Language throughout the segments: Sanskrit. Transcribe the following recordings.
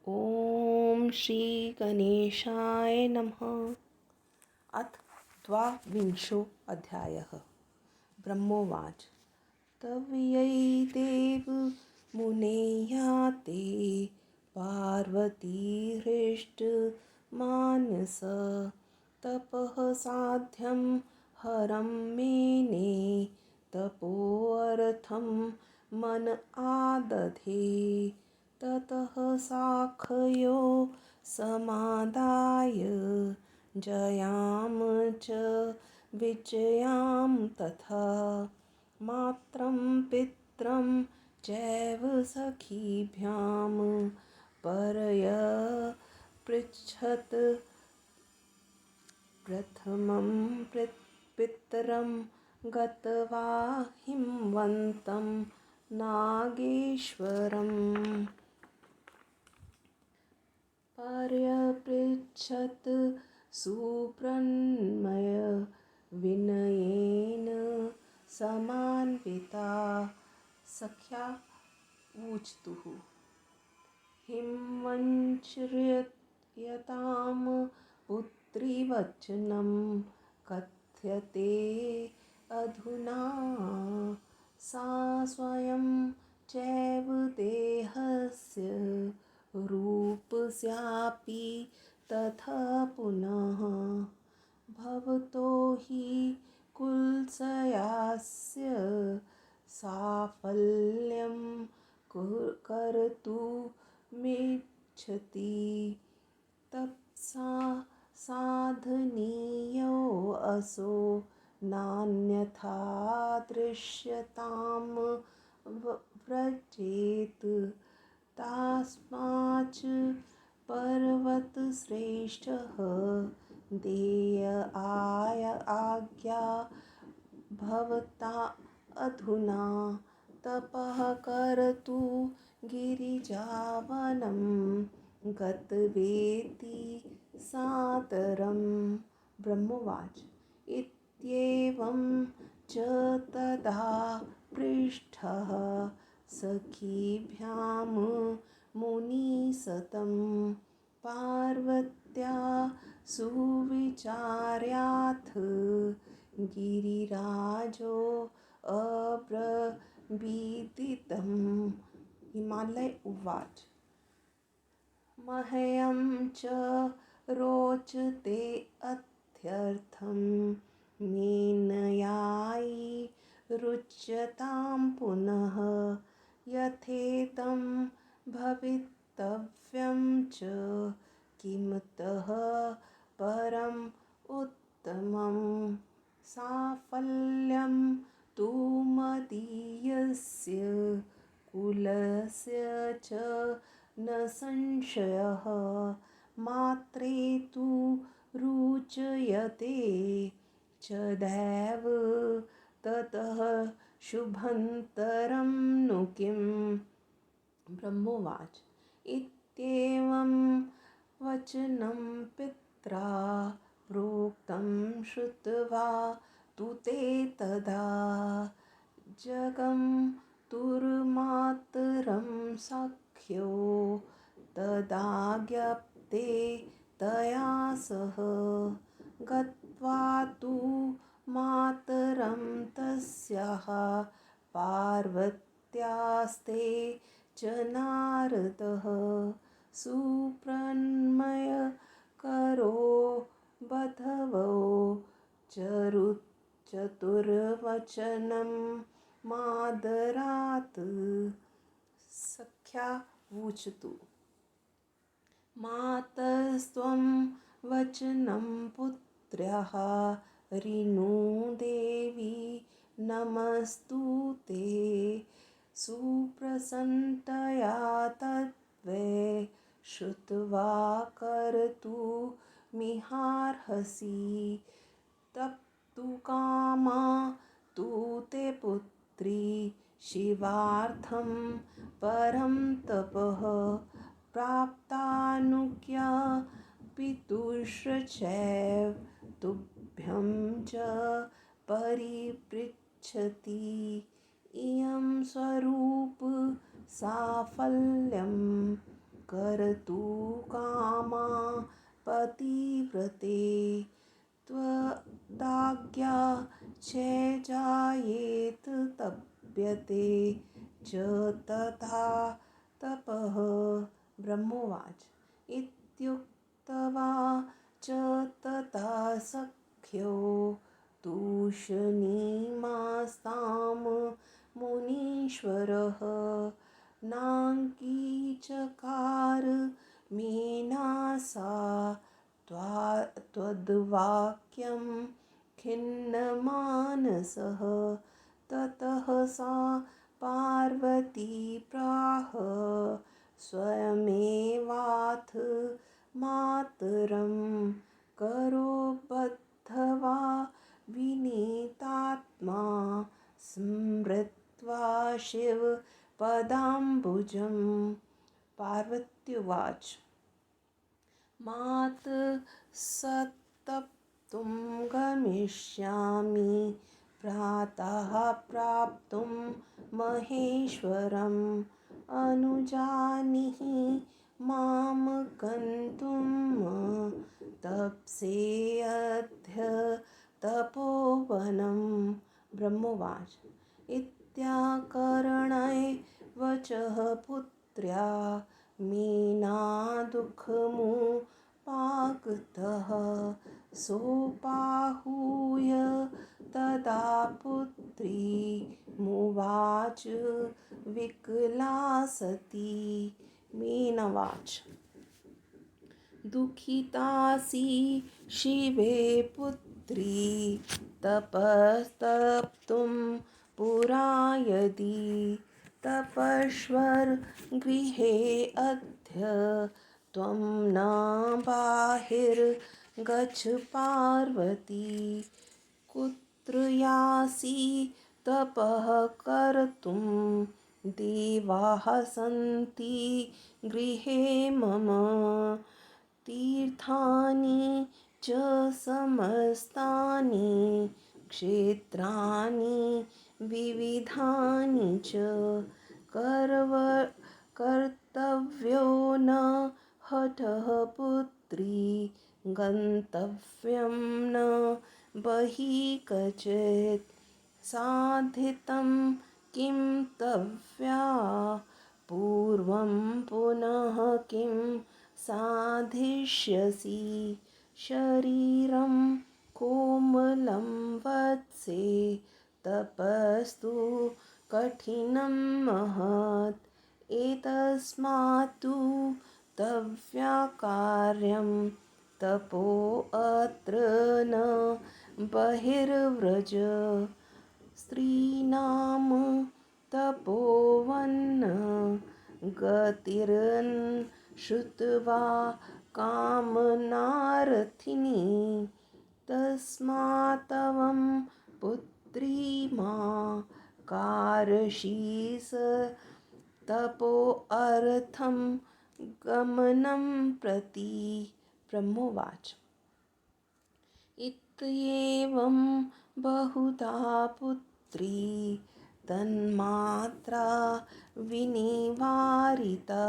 ॐ श्री गणेशाय नमः। अथ द्वाविंशो अध्यायः। ब्रह्मोवाच तवयै देव मुने याते पार्वतीहृष्टमानस तपः साध्यं हरं मेने तपोर्थं मन आदधे ततः साखयो समादाय जयाम च विजयां तथा मात्रं पित्रं चैव सखीभ्यां परयपृच्छत् प्रथमं पितरं गत्वा हिमवन्तं नागेश्वरम् पर्यपृच्छत् सुब्रह्मण्य विनयेन समान्विता सख्या ऊचतुः हिमवंश्यतां पुत्रीवचनं कथ्यते अधुना सा स्वयं चैव देहस्य रूपस्यापि तथा पुनः भवतो हि कुलस्यास्य साफल्यं कर्तुमिच्छति तपसा साधनीयो असो नान्यथा दृश्यतां व्रजेत् तस्माच्च पर्वतश्रेष्ठः देय आज्ञा भवता अधुना तपः कर्तु गिरिजावनं गतवेति सादरं ब्रह्मोवाच इत्येवं च तदा पृष्टः सखीभ्यां मुनिसतं पार्वत्या सुविचार्याथ गिरिराजो अब्रवीदितं हिमालय उवाच मह्यं च रोचते अत्यर्थं मेनयायि रुच्यतां पुनः यथेदं भवितव्यं च किमतः परम् उत्तमं साफल्यं तु मदीयस्य कुलस्य च न संशयः मात्रे तु रुच्यते च दैव ततः शुभन्तरं नु किम् ब्रह्मोवाच इत्येवं वचनं पित्रा प्रोक्तं श्रुत्वा तु ते तदा जगमतुर्मातरं सख्यो तदाज्ञप्ते तया सह गत्वा तु मातरं तस्याः पार्वत्यास्ते च नारदः सुब्रह्मण्य करो बधवो चतुर्वचनं मादरात् सख्या ऊचतु मातस्त्वं वचनं पुत्र्याः ऋणुदेवी नमस्तु ते सुप्रसन्नतया तद्वै श्रुत्वा कर्तुमिहार्हसि तप्तु कामा तु ते पुत्री शिवार्थं परं तपः प्राप्तानुज्ञा पितुश्च तुभ्यं च परिपृच्छति इयं स्वरूप साफल्यं कर्तु कामा पतिव्रते त्वदाज्ञा जायेत तप्यते च तथा तपः। ब्रह्मोवाच इत्युक्त्वा च तथा सख्यो तूष्णीमास्तां मुनीश्वरः नाङ्गीचकार मेनासा त्वद्वाक्यं खिन्नमानसः। ततः सा पार्वती प्राह स्वयमेवाथ मातरं करो बद्धवा विनीतात्मा स्मृत्वा शिवपदाम्बुजं। पार्वत्युवाच मात सतप्तुं गमिष्यामि प्रातः प्राप्तुं महेश्वरम् अनुजानीहि मां गन्तुं तप्स्येऽद्य तपोवनं। ब्रह्मोवाच इत्याकर्ण्य वचः पुत्र्या मीना दुःखमुपागतः सोपाहूय तदा पुत्री मुवाच विकला सती। मीनवाच दुःखितासि शिवे पुत्री तपस्तप्तुं पुरा यदि तपस्वर गृहे अद्य त्वं न बाहिर्गच्छ पार्वती। कुत्र यासि तपः कर्तुं देवाः सन्ति गृहे मम तीर्थानि च समस्तानि क्षेत्राणि विविधानि च कर्तव्यो न हठः पुत्री गन्तव्यं न बहिः क्वचित् साधितं किं तव्या पूर्वं पुनः किं साधिष्यसि शरीरं कोमलं वत्से तपस्तु कठिनं महत् एतस्मात् तु तव्या कार्यं तपो अत्र न बहिर्व्रज। स्त्रीणां तपोवन्न गतिर्न श्रुत्वा कामनार्थिनी तस्मात्त्वं पुत्री मा कारयिष तपोर्थं गमनं प्रति। ब्रह्मोवाच इत्येवं बहुधा पुत्री तन्मात्रा विनिवारिता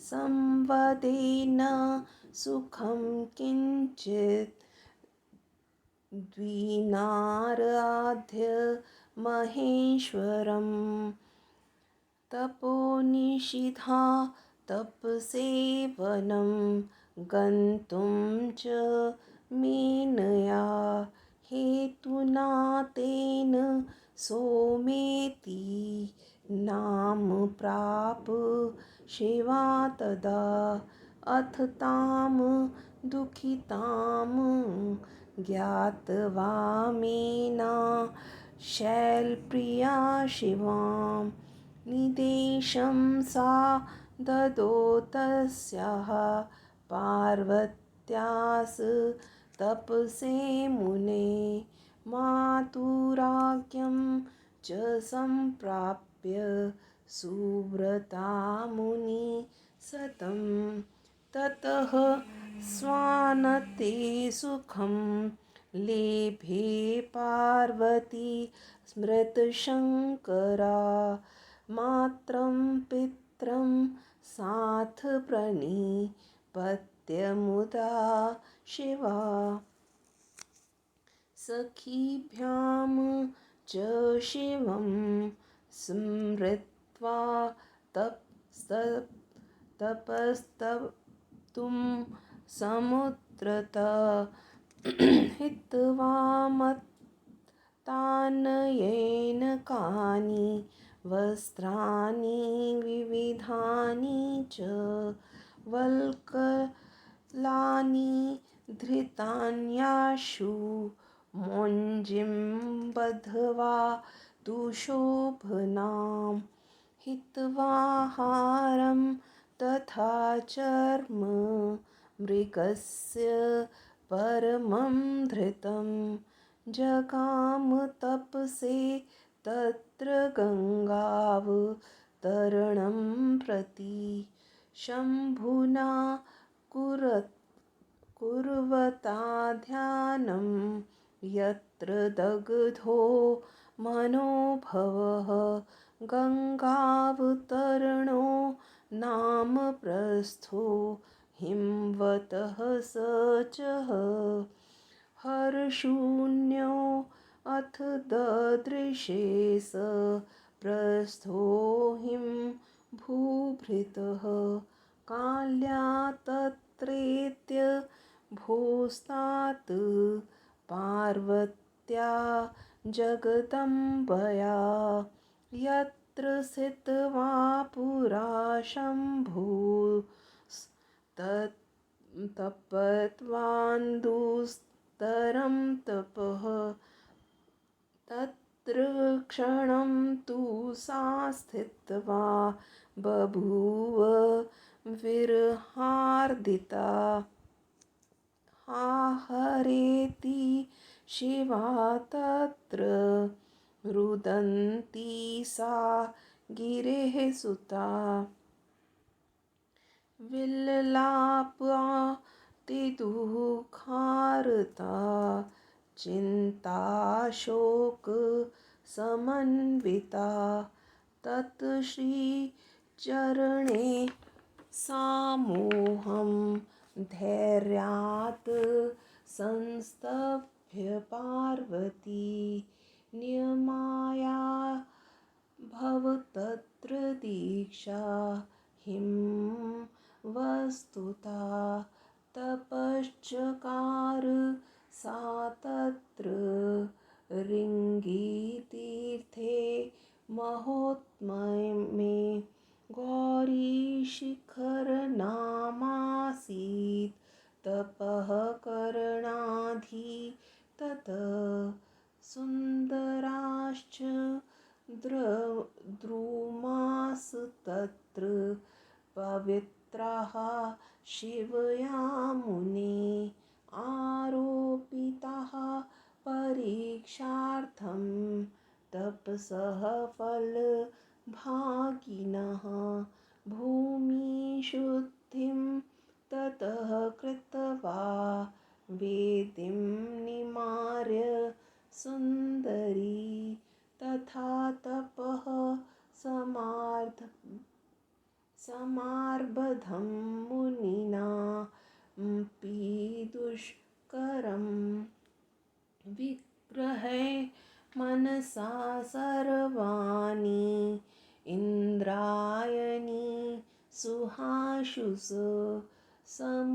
संवदेन सुखं किञ्चित् द्विनाराध्य महेश्वरम् तपोनिषिधा तपसेवनं गन्तुं च मेनया हेतुना तेन सोमेति नाम प्राप शिवा तदा। अथ तां दुःखितां ज्ञात्वा मेना शैलप्रिया शिवां निदेशं सा ददो तस्याः पार्वत्यास तपसे मुने मातुराज्ञं च सम्प्राप्य सुव्रता मुनि सतं ततः स्वानते सुखं लेभे पार्वती स्मृतशङ्करा मात्रं पित्रं साथ प्रणिपत्यमुदा शिवा सखीभ्यां च शिवं स्मृत्वा तपस्तप्तुं समुद्रतः हित्वा मत्तानयेनकानि वस्त्राणि विविधानि च वल्कलानि धृतान्याशु मोञ्जीं बद्ध्वा दुशोभनां हित्वाहारं तथा चर्म मृगस्य परमं धृतं जगाम तपसे तत्र गङ्गावतरणं प्रति शम्भुना कुर्वता ध्यानं यत्र दग्धो मनोभवः गङ्गावतरणो नाम प्रस्थो हिमवतः स च हर्षून्यो अथ ददृशे स प्रस्थो भूभृतः काल्या तत्रेत्य भोस्तात् पार्वत्या जगदम्बया यत्र स्थित्वा पुरा शम्भुस्तपत्वान्दुस्तरं तपः तत्र क्षणं तु सा स्थित्वा बभूव विरहार्दिता आहरेति शिवा तत्र रुदन्ती सा गिरेः सुता विललापातिदुःखार्ता चिन्ताशोकसमन्विता तत्श्रीचरणे सामोहं धैर्यात् संस्तभ्य पार्वती नियमाया भवतत्र दीक्षा वस्तुता तपश्चकार सा तत्र ऋङ्गीतीर्थे महोत्मये गौरीशिखरनामासीत् तपः करणाधि ततः सुन्दराश्च द्रुमास्तत्र पवित्राः शिवया मुने आरोपिताः परीक्षार्थं तपसः फलभागिनः भूमिशुद्धिं ततः कृत्वा वेदीं निमार्य सुन्दरी तथा तपः समार्बधं मुनिना दुष्करं विग्रहे मनसा सर्वाणि इन्द्रायणी सुहाशुष समुपस्थानिके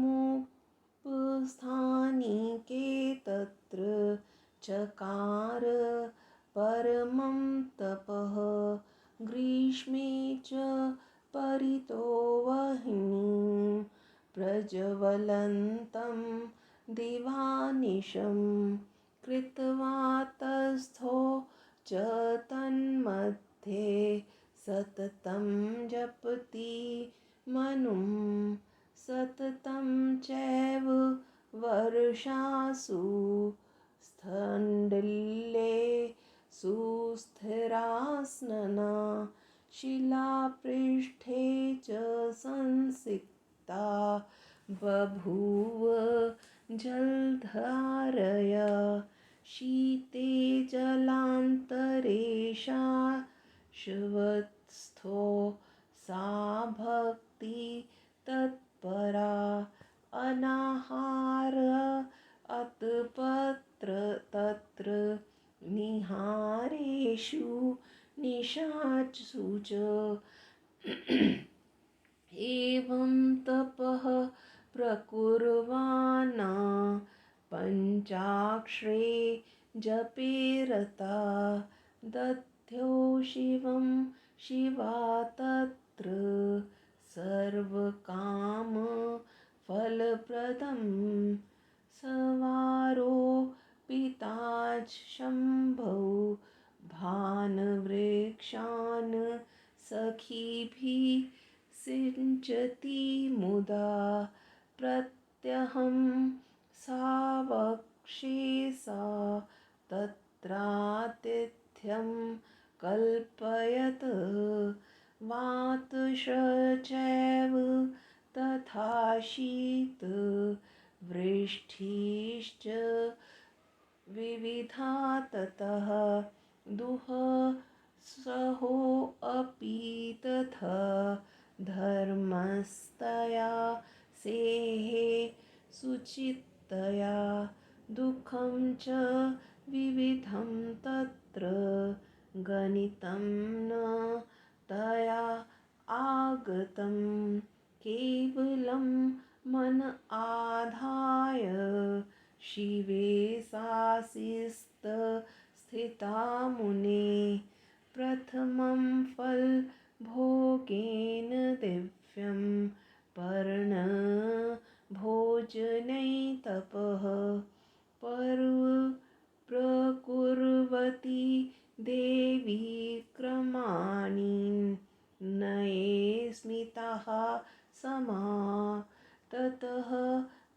तत्र चकार परमं तपः ग्रीष्मे च परितो वह्निं प्रज्वलन्तं दिवानिशं कृत्वा तस्थो च तन्मध्ये सततं जपति मनुं सततं चैव वर्षासु स्थण्डिल्ये सुस्थिरासना शिलापृष्ठे च संसिक्ता बभूव जलधारया शीते जलान्तरे शाश्वतस्थो सा भक्ति तत्परा अनाहार अतपत्र तत्र निहारेषु निशाचु च एवं तपः प्रकुर्वाणा पञ्चाक्षरे जपे रता दध्यो शिवं शिवा तत्र सर्वकामफलप्रदं सवारोपिताच् शम्भो भानवृक्षान् सखीभिः सिञ्चति मुदा प्रत्यहं सावक्षे सा तत्रातिथ्यं कल्पयत् वातशचैव तथा शीत वृष्टिश्च विविधा ततः दुःसहोऽपि तथा धर्मस्तया सेहे सुचित्तया दुःखं च विविधं तत्र गणितं न तया आगतं केवलं मन आधाय शिवे सासिस्त स्थिता मुने प्रथमं फलभोगेन दिव्यं पर्णभोजनै तपः प्रकुर्वती देवी क्रमाणि नये स्मिताः समा ततः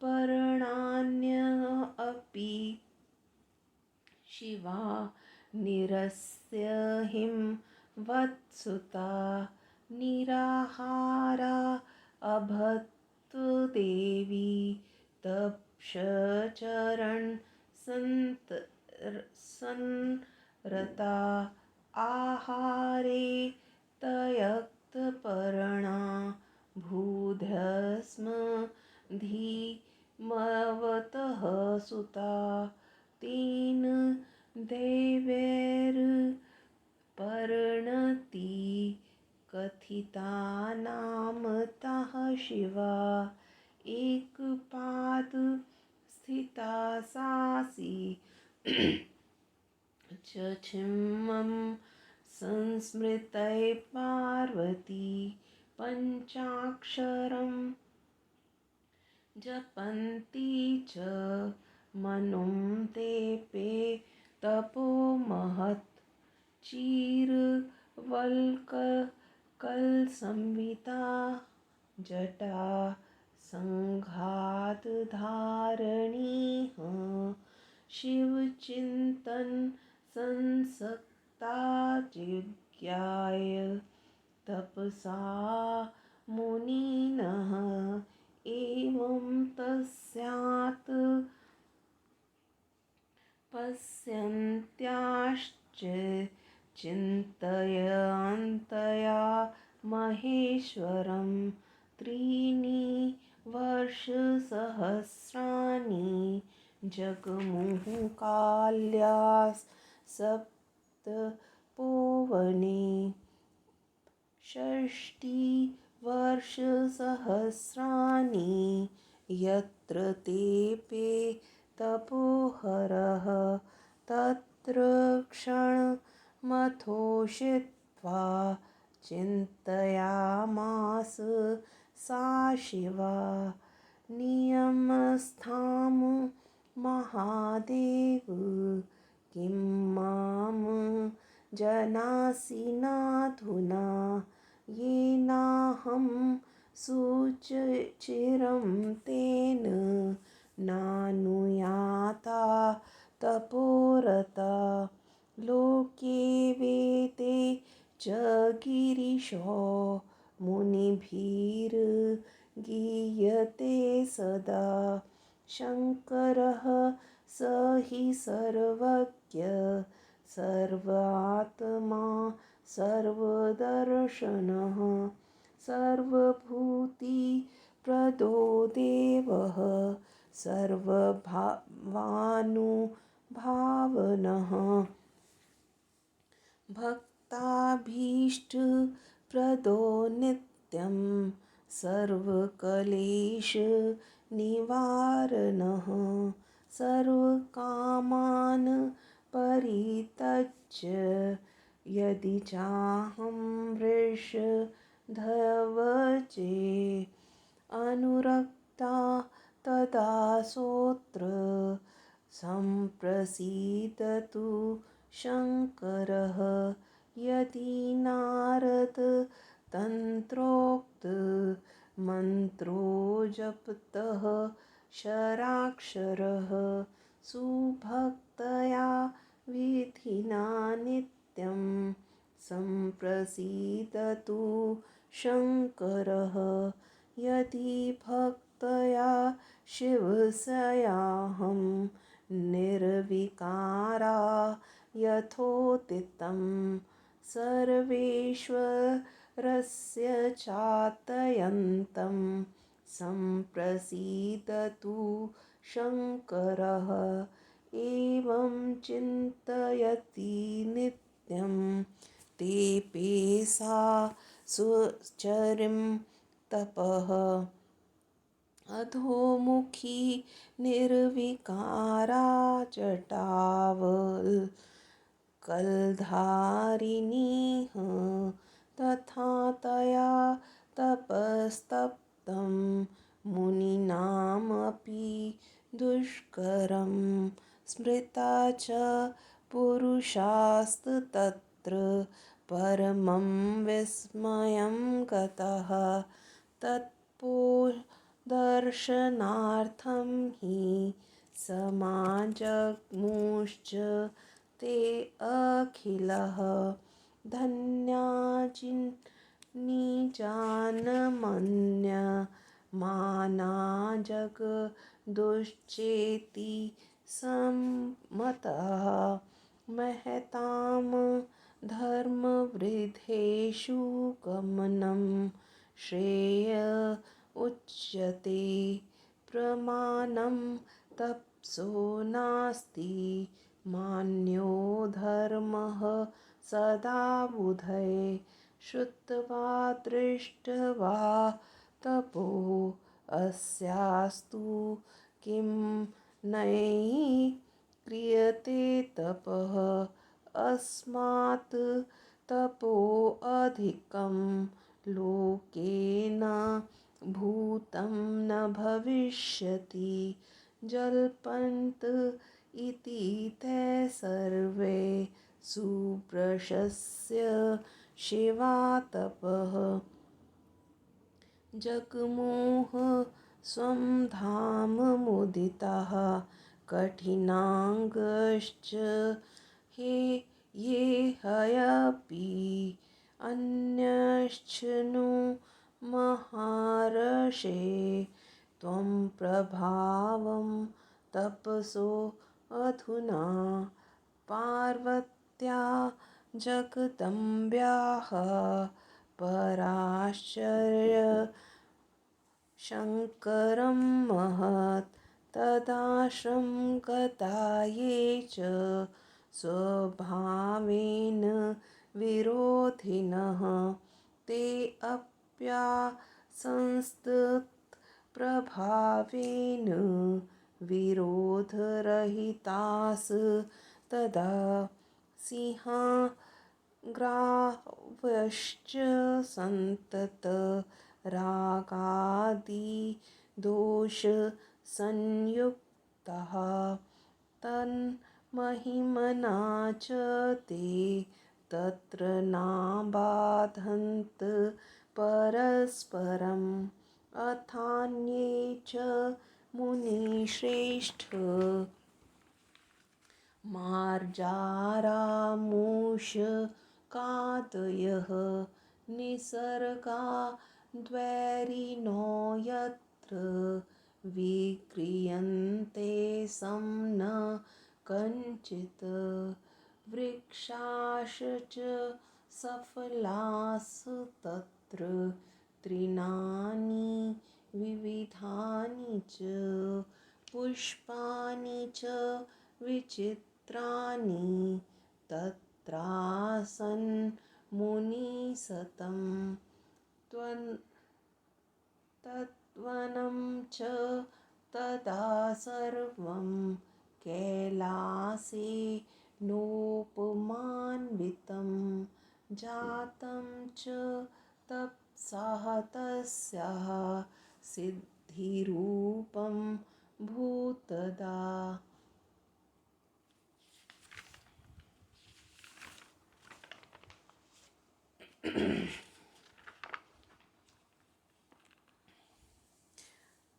पर्णान्यः अपि शिवा निरस्य हिं वत्सुता निराहारा अभत् देवी तपश्चरण संरता आहारे तयक्तपर्णा भूधस्म धीमवतः सुता तेन देवैर्परिणती कथिता नाम तः शिवा एकपाद स्थिता सासि चक्षिमं संस्मृतये पार्वती पञ्चाक्षरं जपन्ती च मनुं तेपे तपो महत् चीरवल्कलसंविता जटा संघातधारिणीः शिवचिन्तन संसक्ता जिज्ञाय तपसा मुनिनः एवं तस्यात् पश्यन्त्याश्च चिन्तयन्तया महेश्वरं त्रीणि वर्षसहस्राणि जगमुः काल्यास् सप्तपोवने षष्टिवर्षसहस्राणि यत्र तेपे तपोहरः तत्र क्षणमथोषित्वा चिन्तयामास सा शिवा नियमस्थां महादेव किं मां जनासि नाधुना येनाहं सुचिरं तेन नानुयाता तपोरता लोके वेदे च गिरीशो मुनिभिर्गीयते सदा शङ्करः स हि सर्वज्ञ सर्वात्मा सर्वदर्शनः सर्वभूतिप्रदो देवः सर्वभावानुभावनः भक्ताभीष्टप्रदो नित्यं सर्वक्लेशनिवारणः सर्वकामान् परित्यज्य यदि चाहं वृषधवजे अनुरक्ता तदा सोऽत्र सम्प्रसीदतु शङ्करः यदि नारद तन्त्रोक्त मन्त्रो जपतः शराक्षरः सुभक्तया विधिना नित्यं सम्प्रसीदतु शङ्करः यदि भक्तया शिवस्याहं निर्विकारा यथोदितं सर्वेश्वरस्य चातयन्तं सम्प्रसीदतु शङ्करः एवं चिन्तयति नित्यं तेऽपि सुचरिं तपः अधोमुखी निर्विकारा जटावल्कलधारिणीः तथा तया तपस्तप्तं मुनीनामपि दुष्करं स्मृता च पुरुषास्तत्र परमं विस्मयं गतः दर्शनार्थं हि समाजग्मुश्च ते अखिलः धन्यानिजानमन्यमाना जगदुश्चेति सम्मतः महतां धर्मवृद्धेषु गमनं श्रेय उच्यते प्रमाणं तपसो नास्ति मान्यो धर्मः सदा बुधै श्रुत्वा दृष्ट्वा तपो अस्यास्तु किं नै क्रियते तपः अस्मात् तपो अधिकं लोकेन भूतं न भविष्यति जल्पन्त इति ते सर्वे सुप्रशस्य शिवातपः जग्मुः स्वं धाम मुदिताः कठिनाङ्गश्च ये हयपि अन्यश्च नु महार्षे त्वं प्रभावं तपसो अधुना पार्वत्या जगदम्ब्याः पराश्चर्य शङ्करं महत् तदाश्रं गता ये च स्वभावेन विरोधिनः ते अप्यासंस्तत्प्रभावेन विरोधरहितास् तदा सिंहाग्रावश्च सन्तत रागादिदोषसंयुक्ताः तन्महिमना च ते तत्र नाबाधन्त परस्परम् अथान्ये च मुनिश्रेष्ठ मार्जारामूषकादयः निसर्गाद्वैरिणो यत्र विक्रियन्ते सं न कञ्चित् वृक्षाश्च सफलास्तत्र तृणानि विविधानि च पुष्पाणि च विचित्राणि तत्रासन् मुनिसतं तद्वनं च तदा सर्वं कैलासे नोपमान्वितं जातं च तपसः तस्याः सिद्धिरूपं भूतदा।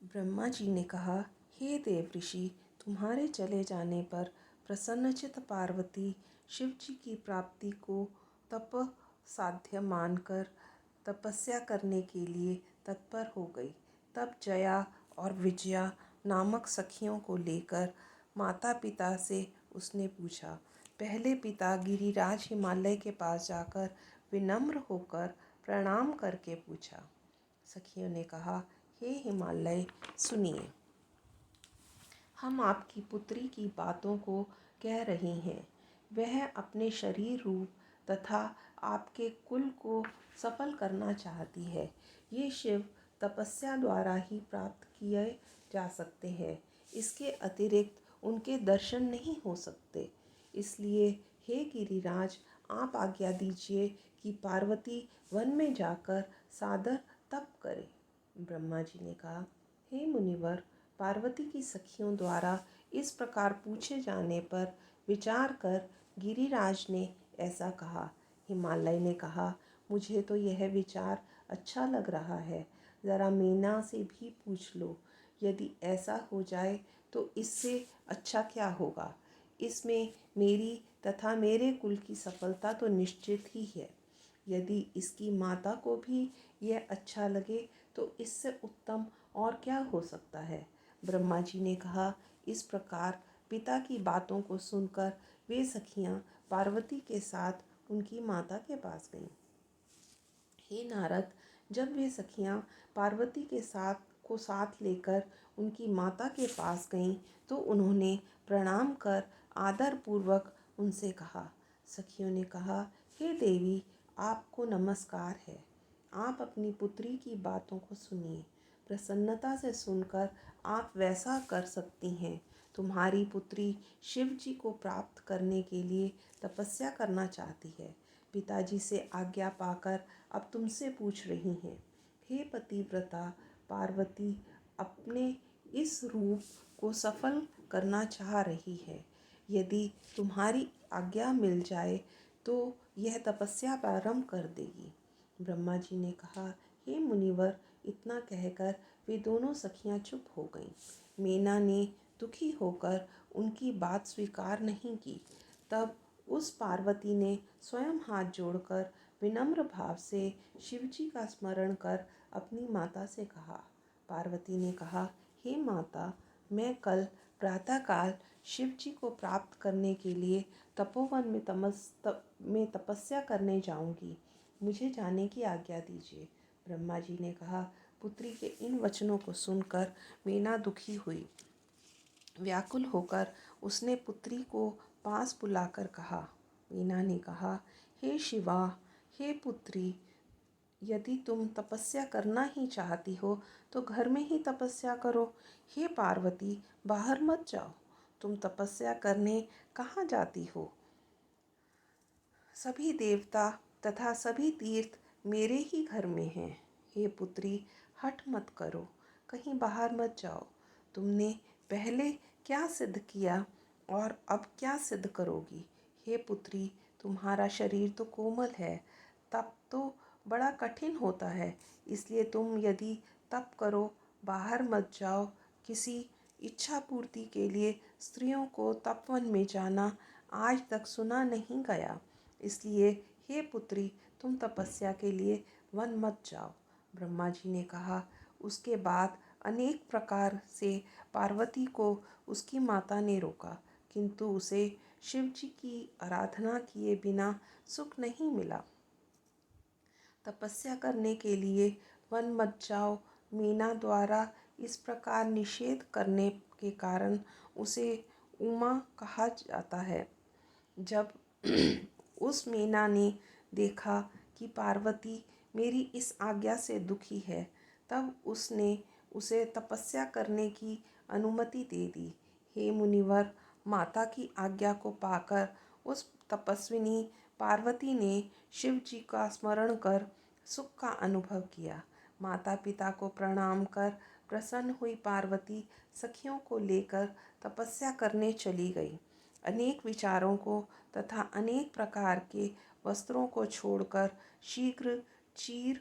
ब्रह्मा जी ने कहा, हे देव ऋषि, तुम्हारे चले जाने पर प्रसन्नचित पार्वती शिव जी की प्राप्ति को तप साध्य मानकर तपस्या करने के लिए तत्पर हो गई। तब जया और विजया नामक सखियों को लेकर माता पिता से उसने पूछा। पहले पिता गिरिराज हिमालय के पास जाकर विनम्र होकर प्रणाम करके पूछा। सखियों ने कहा, हे हिमालय, सुनिए, हम आपकी पुत्री की बातों को कह रही हैं। वह अपने शरीर रूप तथा आपके कुल को सफल करना चाहती है। ये शिव तपस्या द्वारा ही प्राप्त किए जा सकते हैं। इसके अतिरिक्त उनके दर्शन नहीं हो सकते। इसलिए हे गिरिराज, आप आज्ञा दीजिए कि पार्वती वन में जाकर सादर तप करे। ब्रह्मा जी ने कहा, हे मुनिवर, पार्वती की सखियों द्वारा इस प्रकार पूछे जाने पर विचार कर गिरिराज ने ऐसा कहा। हिमालय ने कहा, मुझे तो यह विचार अच्छा लग रहा है। ज़रा मीना से भी पूछ लो। यदि ऐसा हो जाए तो इससे अच्छा क्या होगा। इसमें मेरी तथा मेरे कुल की सफलता तो निश्चित ही है। यदि इसकी माता को भी यह अच्छा लगे तो इससे उत्तम और क्या हो सकता है। ब्रह्मा जी ने कहा। इस प्रकार पिता की बातों को सुनकर वे सखियां पार्वती के साथ उनकी माता के पास गईं। हे नारद, जब वे सखियां पार्वती के साथ लेकर उनकी माता के पास गईं तो उन्होंने प्रणाम कर आदर पूर्वक उनसे कहा। सखियों ने कहा, हे देवी, आपको नमस्कार है। आप अपनी पुत्री की बातों को सुनिए। प्रसन्नता से सुनकर आप वैसा कर सकती हैं। तुम्हारी पुत्री शिव जी को प्राप्त करने के लिए तपस्या करना चाहती है। पिताजी से आज्ञा पाकर अब तुमसे पूछ रही हैं। हे पतिव्रता पार्वती अपने इस रूप को सफल करना चाह रही है। यदि तुम्हारी आज्ञा मिल जाए तो यह तपस्या प्रारंभ कर देगी। ब्रह्मा जी ने कहा, हे मुनिवर, इतना कहकर वे दोनों सखियां चुप हो गईं। मीना ने दुखी होकर उनकी बात स्वीकार नहीं की। तब उस पार्वती ने स्वयं हाथ जोड़कर विनम्र भाव से शिवजी का स्मरण कर अपनी माता से कहा। पार्वती ने कहा, हे माता, मैं कल प्रातःकाल शिवजी को प्राप्त करने के लिए तपोवन में तपस्या करने जाऊंगी। मुझे जाने की आज्ञा दीजिए। ब्रह्मा जी ने कहा। पुत्री के इन वचनों को सुनकर मीना दुखी हुई। व्याकुल होकर उसने पुत्री को पास बुलाकर कहा। मीना ने कहा, हे शिवा, हे पुत्री, यदि तुम तपस्या करना ही चाहती हो तो घर में ही तपस्या करो। हे पार्वती, बाहर मत जाओ। तुम तपस्या करने कहाँ जाती हो? सभी देवता तथा सभी तीर्थ मेरे ही घर में हैं। हे पुत्री, हठ मत करो, कहीं बाहर मत जाओ। तुमने पहले क्या सिद्ध किया और अब क्या सिद्ध करोगी? हे पुत्री, तुम्हारा शरीर तो कोमल है, तप तो बड़ा कठिन होता है। इसलिए तुम यदि तप करो, बाहर मत जाओ। किसी इच्छा पूर्ति के लिए स्त्रियों को तपवन में जाना आज तक सुना नहीं गया। इसलिए हे पुत्री, तुम तपस्या के लिए वन मत जाओ। ब्रह्मा जी ने कहा। उसके बाद अनेक प्रकार से पार्वती को उसकी माता ने रोका, किंतु उसे शिव जी की आराधना किए बिना सुख नहीं मिला। तपस्या करने के लिए वन मत जाओ मीना द्वारा इस प्रकार निषेध करने के कारण उसे उमा कहा जाता है। जब उस मीना ने देखा कि पार्वती मेरी इस आज्ञा से दुखी है, तब उसने उसे तपस्या करने की अनुमति दे दी। हे मुनिवर, माता की आज्ञा को पाकर उस तपस्विनी पार्वती ने शिव जी का स्मरण कर सुख का अनुभव किया। माता पिता को प्रणाम कर प्रसन्न हुई पार्वती सखियों को लेकर तपस्या करने चली गई। अनेक विचारों को तथा अनेक प्रकार के वस्त्रों को छोड़कर शीघ्र चीर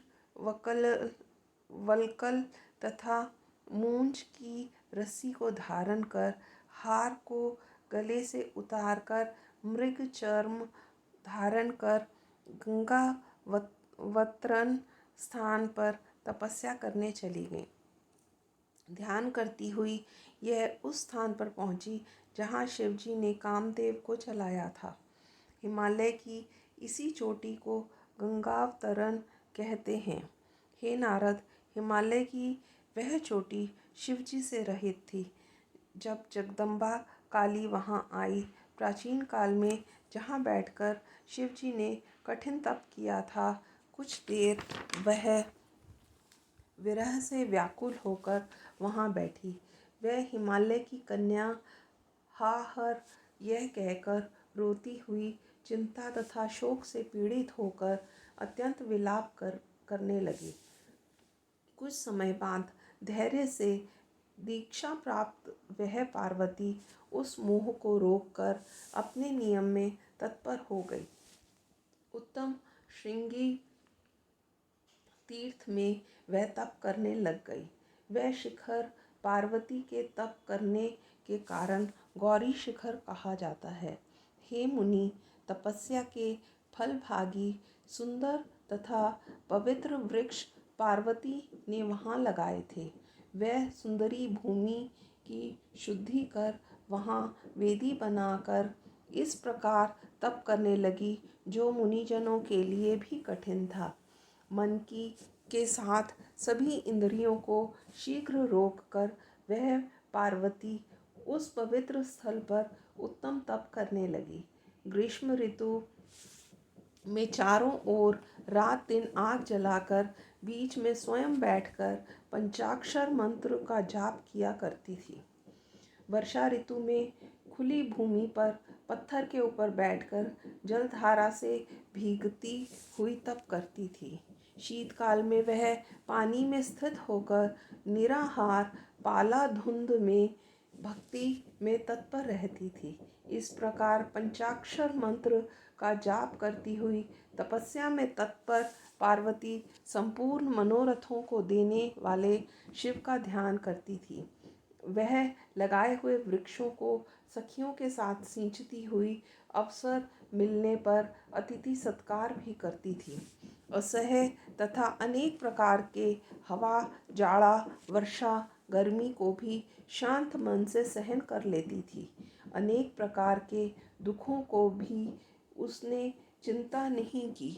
वलकल तथा मूंज की रस्सी को धारण कर, हार को गले से उतारकर, मृग चर्म धारण कर गंगा वतरण स्थान पर तपस्या करने चली गई। ध्यान करती हुई यह उस स्थान पर पहुंची जहाँ शिवजी ने कामदेव को जलाया था। हिमालय की इसी चोटी को गंगावतरण कहते हैं। हे नारद, हिमालय की वह चोटी शिवजी से रहित थी। जब जगदम्बा काली वहाँ आई, प्राचीन काल में जहाँ बैठकर शिवजी ने कठिन तप किया था, कुछ देर वह विरह से व्याकुल होकर वहाँ बैठी। वह हिमालय की कन्या हा हर यह कहकर रोती हुई चिंता तथा शोक से पीड़ित होकर अत्यंत विलाप करने लगी। कुछ समय बाद धैर्य से दीक्षा प्राप्त वह पार्वती उस मोह को रोककर अपने नियम में तत्पर हो गई। उत्तम श्रृंगी तीर्थ में वह तप करने लग गई। वह शिखर पार्वती के तप करने के कारण गौरी शिखर कहा जाता है। हे मुनि, तपस्या के फलभागी सुंदर तथा पवित्र वृक्ष पार्वती ने वहाँ लगाए थे। वह सुंदरी भूमि की शुद्धि कर वहाँ वेदी बनाकर इस प्रकार तप करने लगी जो मुनिजनों के लिए भी कठिन था। मन की के साथ सभी इंद्रियों को शीघ्र रोककर वह पार्वती उस पवित्र स्थल पर उत्तम तप करने लगी। ग्रीष्म ऋतु में चारों ओर रात दिन आग जलाकर बीच में स्वयं बैठकर पंचाक्षर मंत्र का जाप किया करती थी। वर्षा ऋतु में खुली भूमि पर पत्थर के ऊपर बैठकर जलधारा से भीगती हुई तप करती थी। शीतकाल में वह पानी में स्थित होकर निराहार पाला धुंध में भक्ति में तत्पर रहती थी। इस प्रकार पंचाक्षर मंत्र का जाप करती हुई तपस्या में तत्पर पार्वती संपूर्ण मनोरथों को देने वाले शिव का ध्यान करती थी। वह लगाए हुए वृक्षों को सखियों के साथ सींचती हुई अवसर मिलने पर अतिथि सत्कार भी करती थी। असह्य तथा अनेक प्रकार के हवा, जाड़ा, वर्षा, गर्मी को भी शांत मन से सहन कर लेती थी। अनेक प्रकार के दुखों को भी उसने चिंता नहीं की।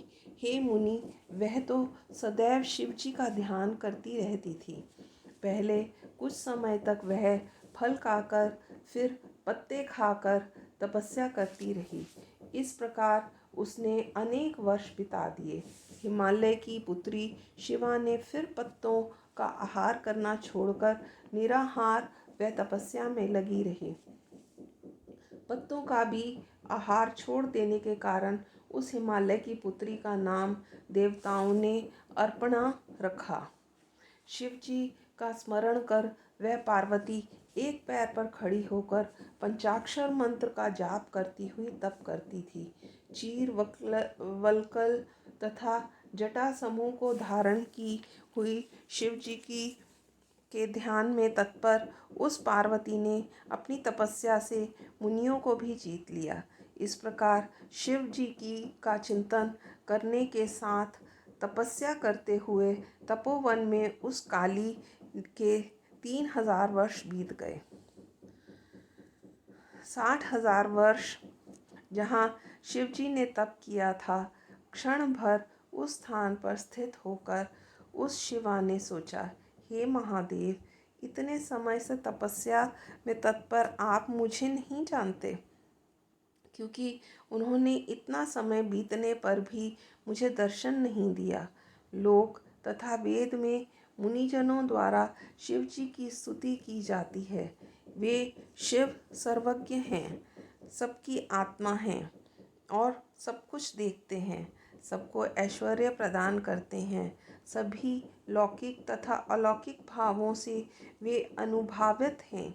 हे मुनि, वह तो सदैव शिव जी का ध्यान करती रहती थी। पहले कुछ समय तक वह फल खाकर फिर पत्ते खाकर तपस्या करती रही। इस प्रकार उसने अनेक वर्ष बिता दिए। हिमालय की पुत्री शिवा ने फिर पत्तों का आहार करना छोड़कर निराहार व तपस्या में लगी रही। पत्तों का भी आहार छोड़ देने के कारण उस हिमालय की पुत्री का नाम देवताओं ने अर्पणा रखा। शिव जी का स्मरण कर वह पार्वती एक पैर पर खड़ी होकर पंचाक्षर मंत्र का जाप करती हुई तप करती थी। चीर वलकल तथा जटा समूह को धारण की हुई शिव जी की के ध्यान में तत्पर उस पार्वती ने अपनी तपस्या से मुनियों को भी जीत लिया। इस प्रकार शिव जी की का चिंतन करने के साथ तपस्या करते हुए तपोवन में उस काली के 3000 वर्ष बीत गए। 60,000 वर्ष जहाँ शिवजी ने तप किया था, क्षण भर उस स्थान पर स्थित होकर उस शिवा ने सोचा, हे महादेव, इतने समय से तपस्या में तत्पर आप मुझे नहीं जानते, क्योंकि उन्होंने इतना समय बीतने पर भी मुझे दर्शन नहीं दिया। लोक तथा वेद में मुनिजनों द्वारा शिव जी की स्तुति की जाती है। वे शिव सर्वज्ञ हैं, सबकी आत्मा हैं और सब कुछ देखते हैं, सबको ऐश्वर्य प्रदान करते हैं। सभी लौकिक तथा अलौकिक भावों से वे अनुभावित हैं,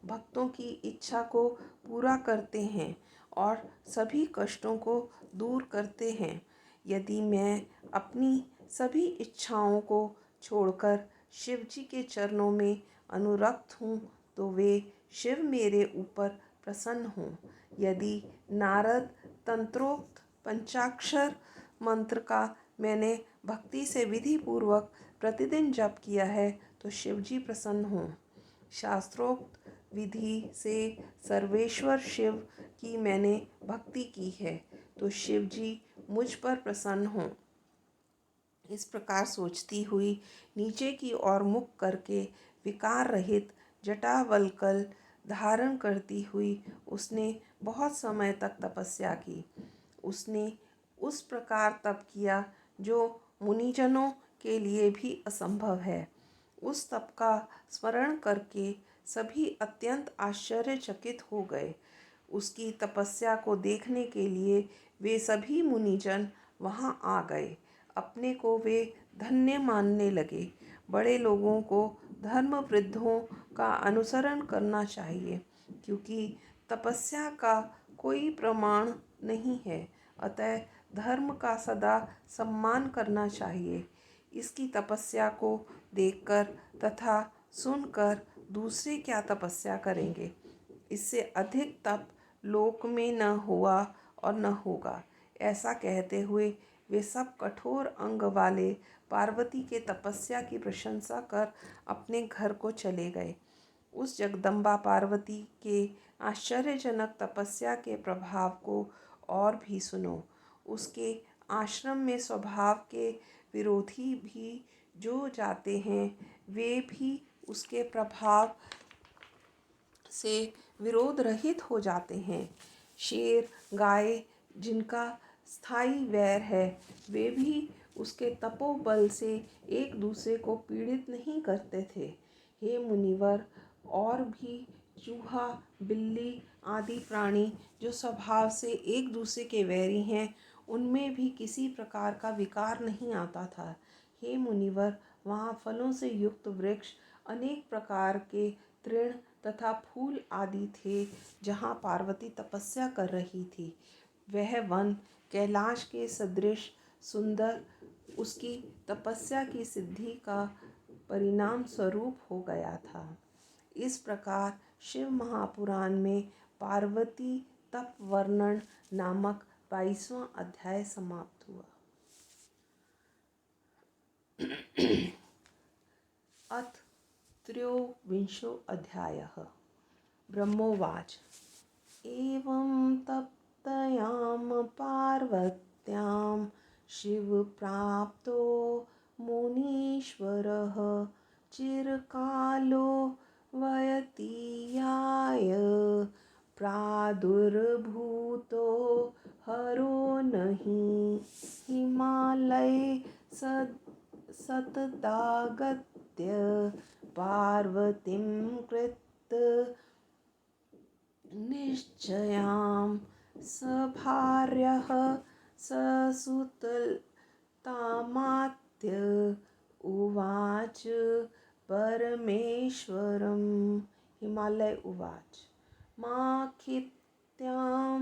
भक्तों की इच्छा को पूरा करते हैं और सभी कष्टों को दूर करते हैं। यदि मैं अपनी सभी इच्छाओं को छोड़कर शिव जी के चरणों में अनुरक्त हूँ, तो वे शिव मेरे ऊपर प्रसन्न हों। यदि नारद तंत्रोक्त पंचाक्षर मंत्र का मैंने भक्ति से विधि पूर्वक प्रतिदिन जप किया है, तो शिव जी प्रसन्न हों। शास्त्रोक्त विधि से सर्वेश्वर शिव की मैंने भक्ति की है, तो शिव जी मुझ पर प्रसन्न हों। इस प्रकार सोचती हुई नीचे की ओर मुख करके विकार रहित जटावल्कल धारण करती हुई उसने बहुत समय तक तपस्या की। उसने उस प्रकार तप किया जो मुनिजनों के लिए भी असंभव है। उस तप का स्मरण करके सभी अत्यंत आश्चर्यचकित हो गए। उसकी तपस्या को देखने के लिए वे सभी मुनिजन वहाँ आ गए। अपने को वे धन्य मानने लगे। बड़े लोगों को धर्म वृद्धों का अनुसरण करना चाहिए, क्योंकि तपस्या का कोई प्रमाण नहीं है, अतः धर्म का सदा सम्मान करना चाहिए। इसकी तपस्या को देखकर तथा सुनकर दूसरे क्या तपस्या करेंगे। इससे अधिक तप लोक में न हुआ और न होगा। ऐसा कहते हुए वे सब कठोर अंग वाले पार्वती के तपस्या की प्रशंसा कर अपने घर को चले गए। उस जगदम्बा पार्वती के आश्चर्यजनक तपस्या के प्रभाव को और भी सुनो। उसके आश्रम में स्वभाव के विरोधी भी जो जाते हैं, वे भी उसके प्रभाव से विरोध रहित हो जाते हैं। शेर गाय जिनका स्थायी वैर है, वे भी उसके तपोबल से एक दूसरे को पीड़ित नहीं करते थे। हे मुनिवर, और भी चूहा, बिल्ली आदि प्राणी जो स्वभाव से एक दूसरे के वैरी हैं, उनमें भी किसी प्रकार का विकार नहीं आता था। हे मुनिवर, वहाँ फलों से युक्त वृक्ष, अनेक प्रकार के तृण तथा फूल आदि थे। जहाँ पार्वती तपस्या कर रही थी, वह वन कैलाश के सदृश सुंदर उसकी तपस्या की सिद्धि का परिणाम स्वरूप हो गया था। इस प्रकार शिव महापुराण में पार्वती तप वर्णन नामक 22वां अध्याय समाप्त हुआ। अथ त्रयोविंशो अध्यायः। ब्रह्मोवाच एवं तप्तयां पार्वत्यां शिवप्राप्तो मुनीश्वरः चिरकालो व्यतीयाय प्रादुर्भूतो हरो नहि हिमालये सततागत्य पार्वतीं कृत निश्चयां सभार्यः ससुततामात्य उवाच परमेश्वरं। हिमालय उवाच माखित्यां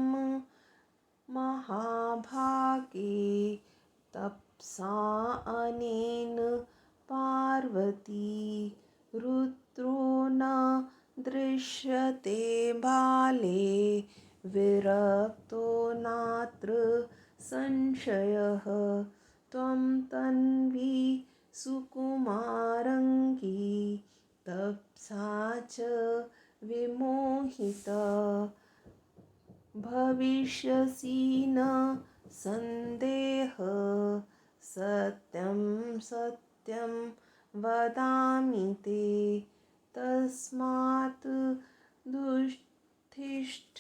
महाभागे तपसा अनेन पार्वती रुद्रो न दृश्यते बाले विरक्तो नात्र संशयः त्वं तन्वी सुकुमारङ्गी तपसा च विमोहिता भविष्यसि न सन्देहः सत्यं सत्यं वदामि ते। तस्मात् दुष्टिष्ठ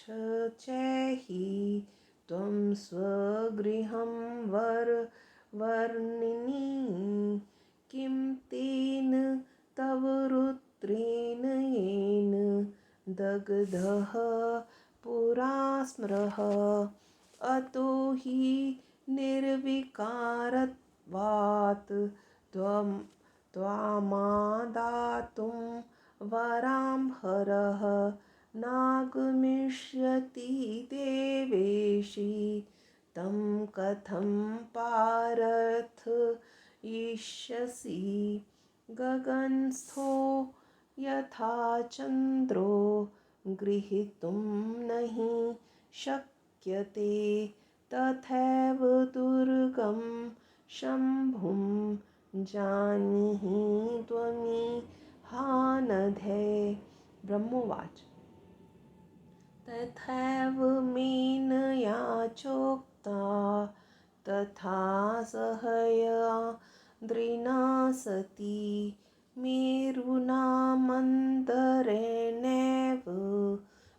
चैहि त्वं स्वगृहं वर्णिनि। किं तेन तव रुद्रेण येन दग्धः पुरा स्मरः। अतो हि निर्विकारत्वात् त्वामादातुं वरांहरः नागमिष्यति देवेशि। तं कथं पार्थयिष्यसि गगनस्थो यथा चन्द्रो गृहीतुं नहि शक्यते। तथैव दुर्गं शम्भुं जानीहि त्वमिहानघे। ब्रह्मोवाच तथैव मेनया चोक्ता तथा सहयाद्रिना सती मेरुना मन्दरेणैव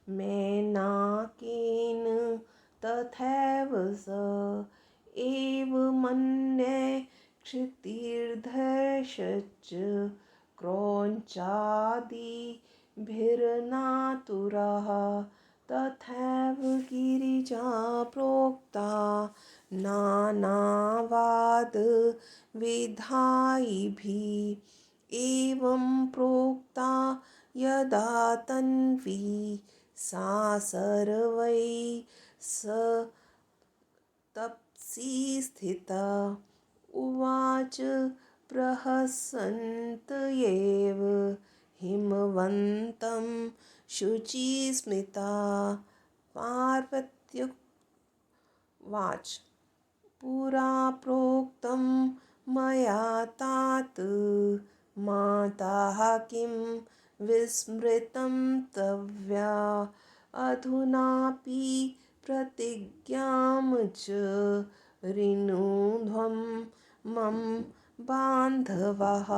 मैनाकेन तथैव स एवमन्ये क्षितिर्धैर्यश्च क्रौञ्चादिभिर्नातुराः। तथैव गिरिजा प्रोक्ता नानावादविधायिभिः। एवं प्रोक्ता यदा तन्वी सा सर्वैः तपसि स्थिता। उवाच प्रहसन्त एव हिमवन्तं शुचिस्मिता। पार्वत्युवाच पुरा प्रोक्तं मया तात माता किं विस्मृतं तव्या। अधुनापि प्रतिज्ञां च ऋणुध्वं मम बान्धवः।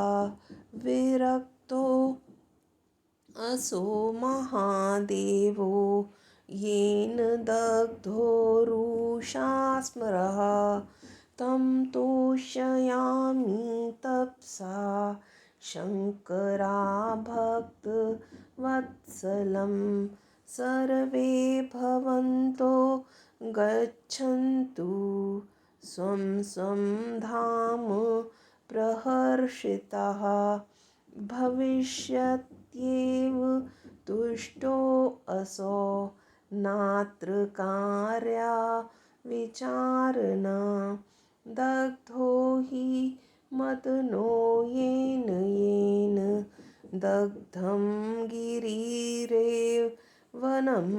विरक्तो असो महादेवो येन दग्धो रुषा स्मरः। तं तोषयामि तपसा शङ्कराभक्तवत्सलं। सर्वे भवन्तो गच्छन्तु स्वं स्वं धाम प्रहर्षिताः। भविष्यत्येव तुष्टोऽसौ नात्र कार्या विचारणा। दग्धो हि मदनो येन दग्धं गिरिरेव वनं।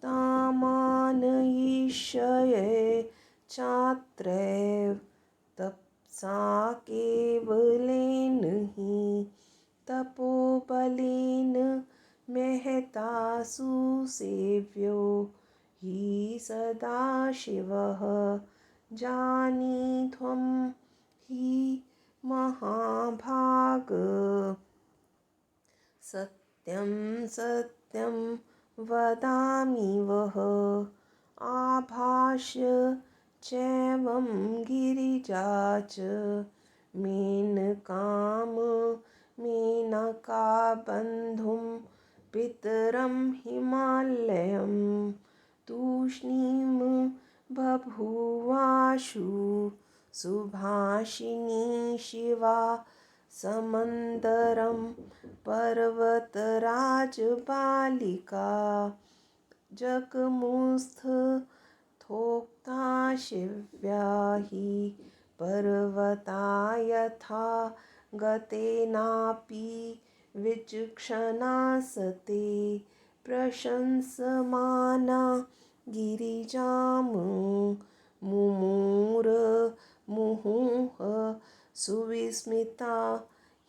तामानयिष्ये चात्रैव तपसा केवलेन हि। तपोबलेन महता सुसेव्यो हि सदाशिवः। जानीध्वं हि महाभाग सत्यं सत्यं वदामि वः। आभाष्य चैवं गिरिजा च मेनकाबन्धुं पितरं हिमालयं। तूष्णीं बभूवाशु सुभाषिणी शिवा समन्दरं पर्वतराजबालिका। जगमुत्स्थोक्ता शिव्या हि पर्वता यथा गतेनापि विचक्षणा सती। प्रशंसमाना गिरिजां मुहुः सुविस्मिता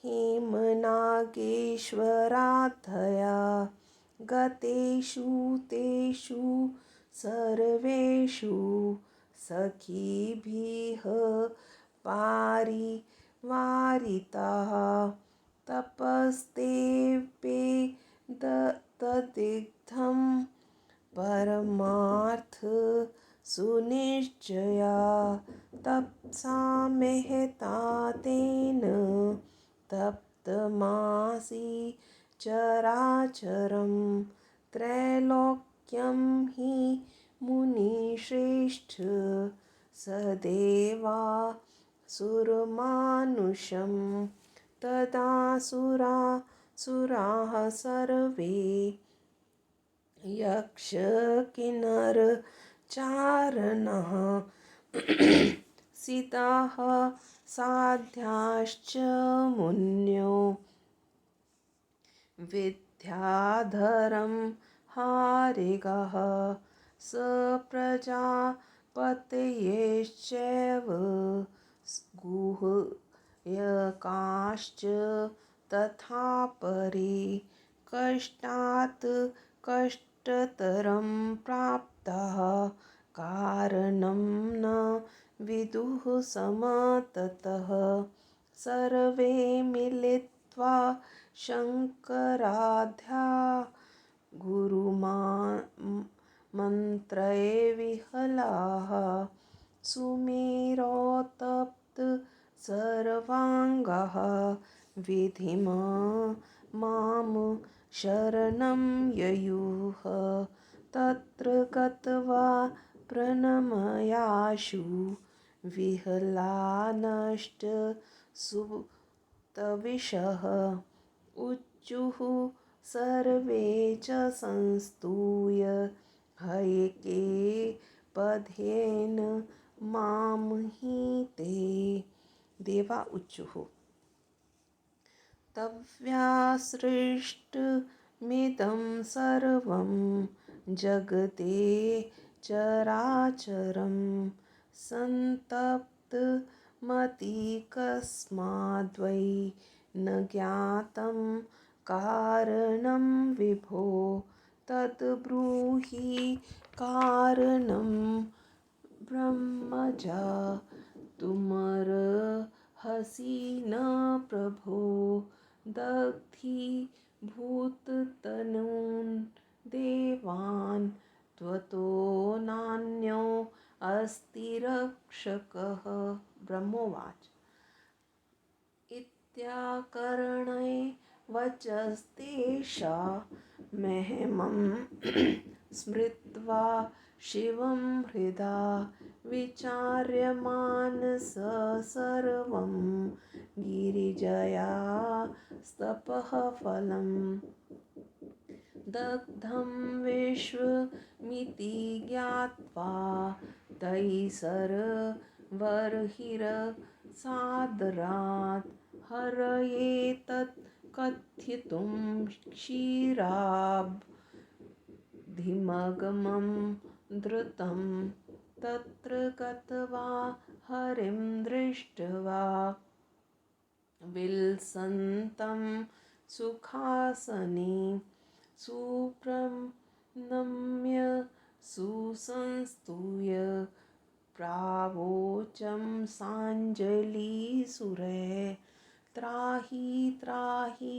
हेमनागेश्वराधया। गतेषु तेषु सर्वेषु सखीभिः वारितः तपस्तेऽप्येतदिग्धं परमार्थ सुनिश्चया तपसा महता तेन तप्तमासि चराचरं त्रैलोक्यं हि मुनिश्रेष्ठ सदेवा सुरमानुषं सुराः सर्वे यक्ष किन्नर चारणः सिताः साध्याश्च मुन्यो विद्याधरं हारिगः सप्रजापतयश्चैव गुह्यकाश्च तथा परे कष्टात् कष्टतरं प्राप्ताः कारणं न विदुः समततः सर्वे मिलित्वा शङ्कराध्या गुरुमन्त्रे विह्वलाः सुमेरोत्तप्त सर्वाङ्गाः विधिमां शरणं ययुः तत्र गत्वा प्रणमयाशु विह्वलानश्च सुतविशः उच्युः सर्वे च संस्तूय हयके पद्येन मां हि ते देवा उच्युः तव्यासृष्टमिदं सर्वं जगते चराचरं सन्तप्तमतिकस्माद्वै न ज्ञातं कारणं विभो तद्ब्रूहि कारणं ब्रह्मजा तुमर्हसि न प्रभो दग्धीभूततनून् देवान् त्वतो नान्यो अस्ति रक्षकः ब्रह्मोवाच इत्याकर्ण्य वचस्तेषा महिमं स्मृत्वा शिवं हृदा विचार्यमानस सर्वं गिरिजया तपः फलं दग्धं विश्वमिति ज्ञात्वा तैर्सर्वैर्सादरात् हरये तत् कथितुं क्षीराब्धिमगमं धृतं तत्र गत्वा हरिं दृष्ट्वा विलसन्तं सुखासने सुप्रणम्य सुसंस्तूय प्रावोचं साञ्जलिसुरे त्राहि त्राहि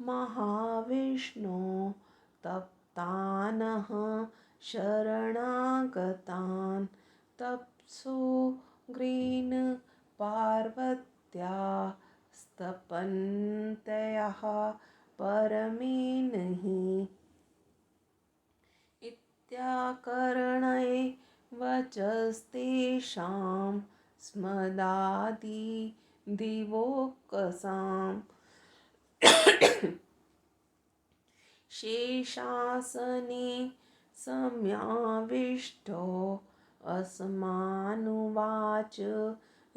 महाविष्णो तप्तानः शरणागतान् तप्सोग्रेण पार्वत्या स्तपन्त्यः परमेन हि इत्याकर्ण्य वचस्तेषां स्मदादिदिवोकसां शेषासने सम्याविष्टो अस्मानुवाच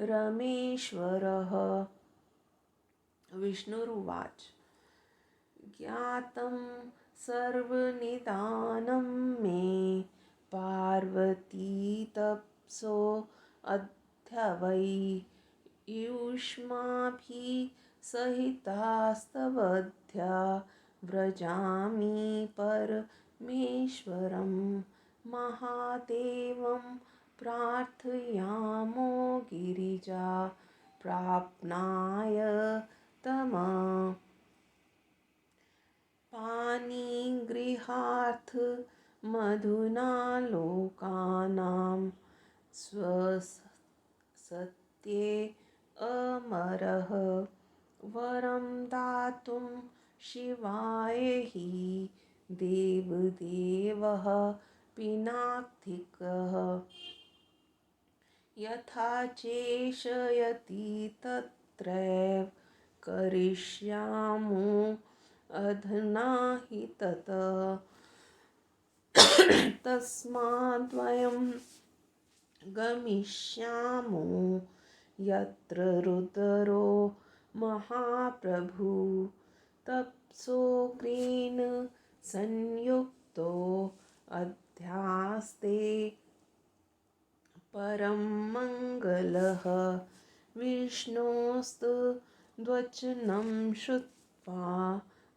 रमेश्वरः विष्णुरुवाच ज्ञातं सर्वनिदानं मे पार्वती तपसो अद्य वै युष्माभिः सहितास्तवध्या व्रजामि परमेश्वरं महादेवं प्रार्थयामो गिरिजा प्राप्नाय तमा पाणिगृहार्थ मधुना लोकानां स्वसत्ये अमरः वरं दातुं शिवाय हि देवदेवः पिनाक्तिकः यथा चेष्यति तत्रैव करिष्यामो अधुना हि तत् तस्माद्वयं गमिष्यामो यत्र रुद्रो महाप्रभु तप्सोग्रेण संयुक्तो अध्यास्ते परं मङ्गलः विष्णोस्तद्वचनं श्रुत्वा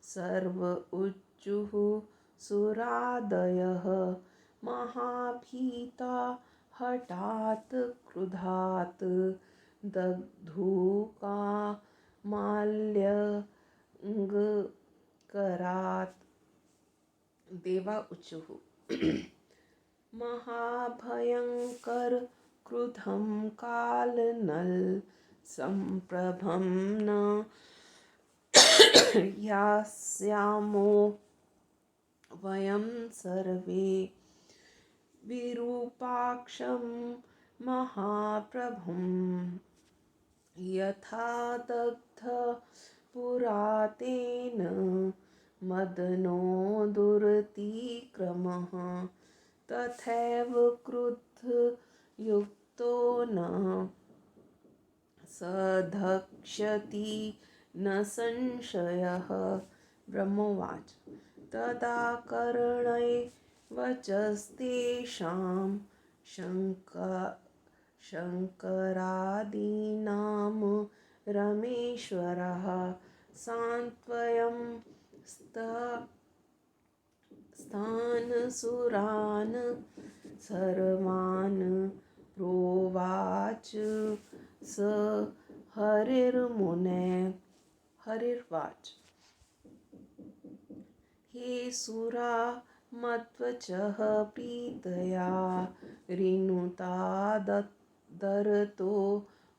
सर्व उच्चुः सुरादयः महाभीता हठात् क्रुधात् दग्धुकामाल्यङ्करात् देवा उचुः महाभयंकर क्रुधं कालनल संप्रभं न यास्यामो वयं सर्वे विरूपाक्षं महाप्रभुं यथा दग्ध पुरातेन मदनो दुरतिक्रमः तथैव क्रुद्धयुक्तो न सधक्ष्यति न संशयः ब्रह्मोवाच तदा कर्णैर्वचस्तेषां शङ्करादीनां रमेश्वरः सान्त्वयं स्थान् सुरान् सर्वान् प्रोवाच स हरिर्वाच हे सुरा मद्वचः प्रीतया रिनुता दरतो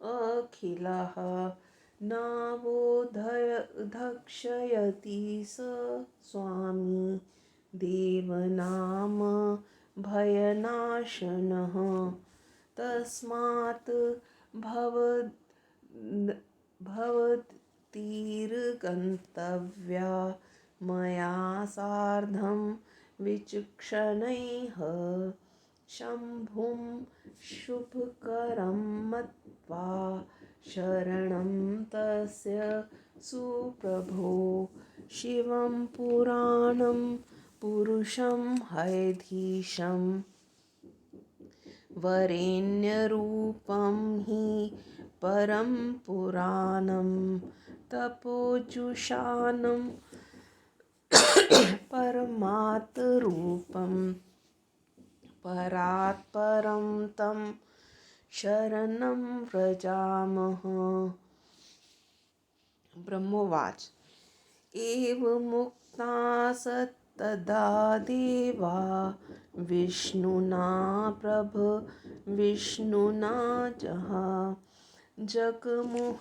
अखिलः नावोधक्षयति स स्वामी देवनाम भयनाशनः तस्मात् भवतीर्गन्तव्या मया सार्धं विचक्षणैः शम्भुं शुभकरं मत्वा शरणं तस्य सुप्रभो शिवं पुराणं पुरुषं हैधीशं वरेण्यरूपं हि परं पुराणं तपोजुषानं परमात्रूपं परात्परं तं शरणं व्रजामः ब्रह्मोवाच एवमुक्ता सत्तदा देवा विष्णुना विष्णुना जगमुः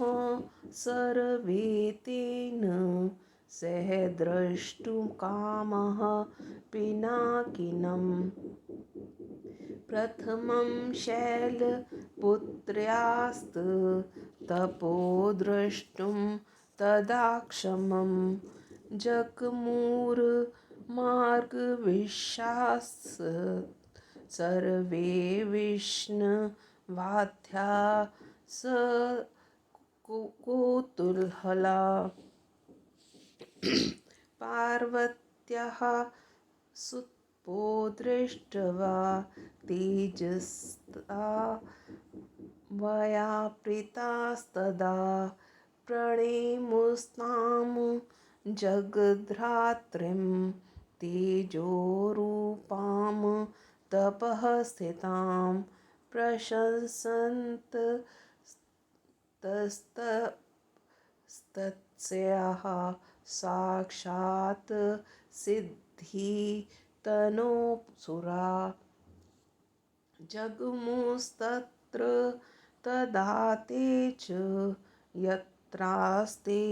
सर्वे तेन सह द्रष्टुकामः पिनाकिनं प्रथमं शैलपुत्र्यास्तपो द्रष्टुं तदा क्षमं जग्मुर्मार्गविशास् सर्वे विष्णवाद्या स कौतूहला पार्वत्याः सुतपो दृष्ट्वा तेजस्ता व्यापृतास्तदा प्रणेमुस्तां जगद्धात्रीं तेजोरूपां तपः स्थितां प्रशंसन्त तस्याः साक्षात् सिद्धि तनोऽसुरा जग्मुस्तत्र तदा ते च यत्रास्ते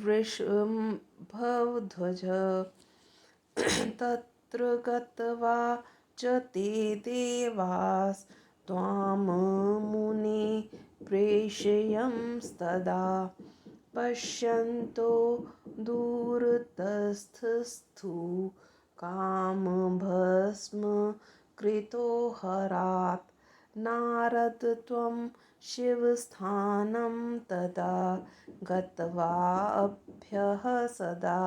वृषभध्वज तत्र गत्वा च ते देवास्त्वां मुने प्रेषयंस्तदा पश्यन्तो दूरतस्थस्थु कामभस्म कृतो हरात् नारद त्वं शिवस्थानं तदा गत्वा अभ्यः सदा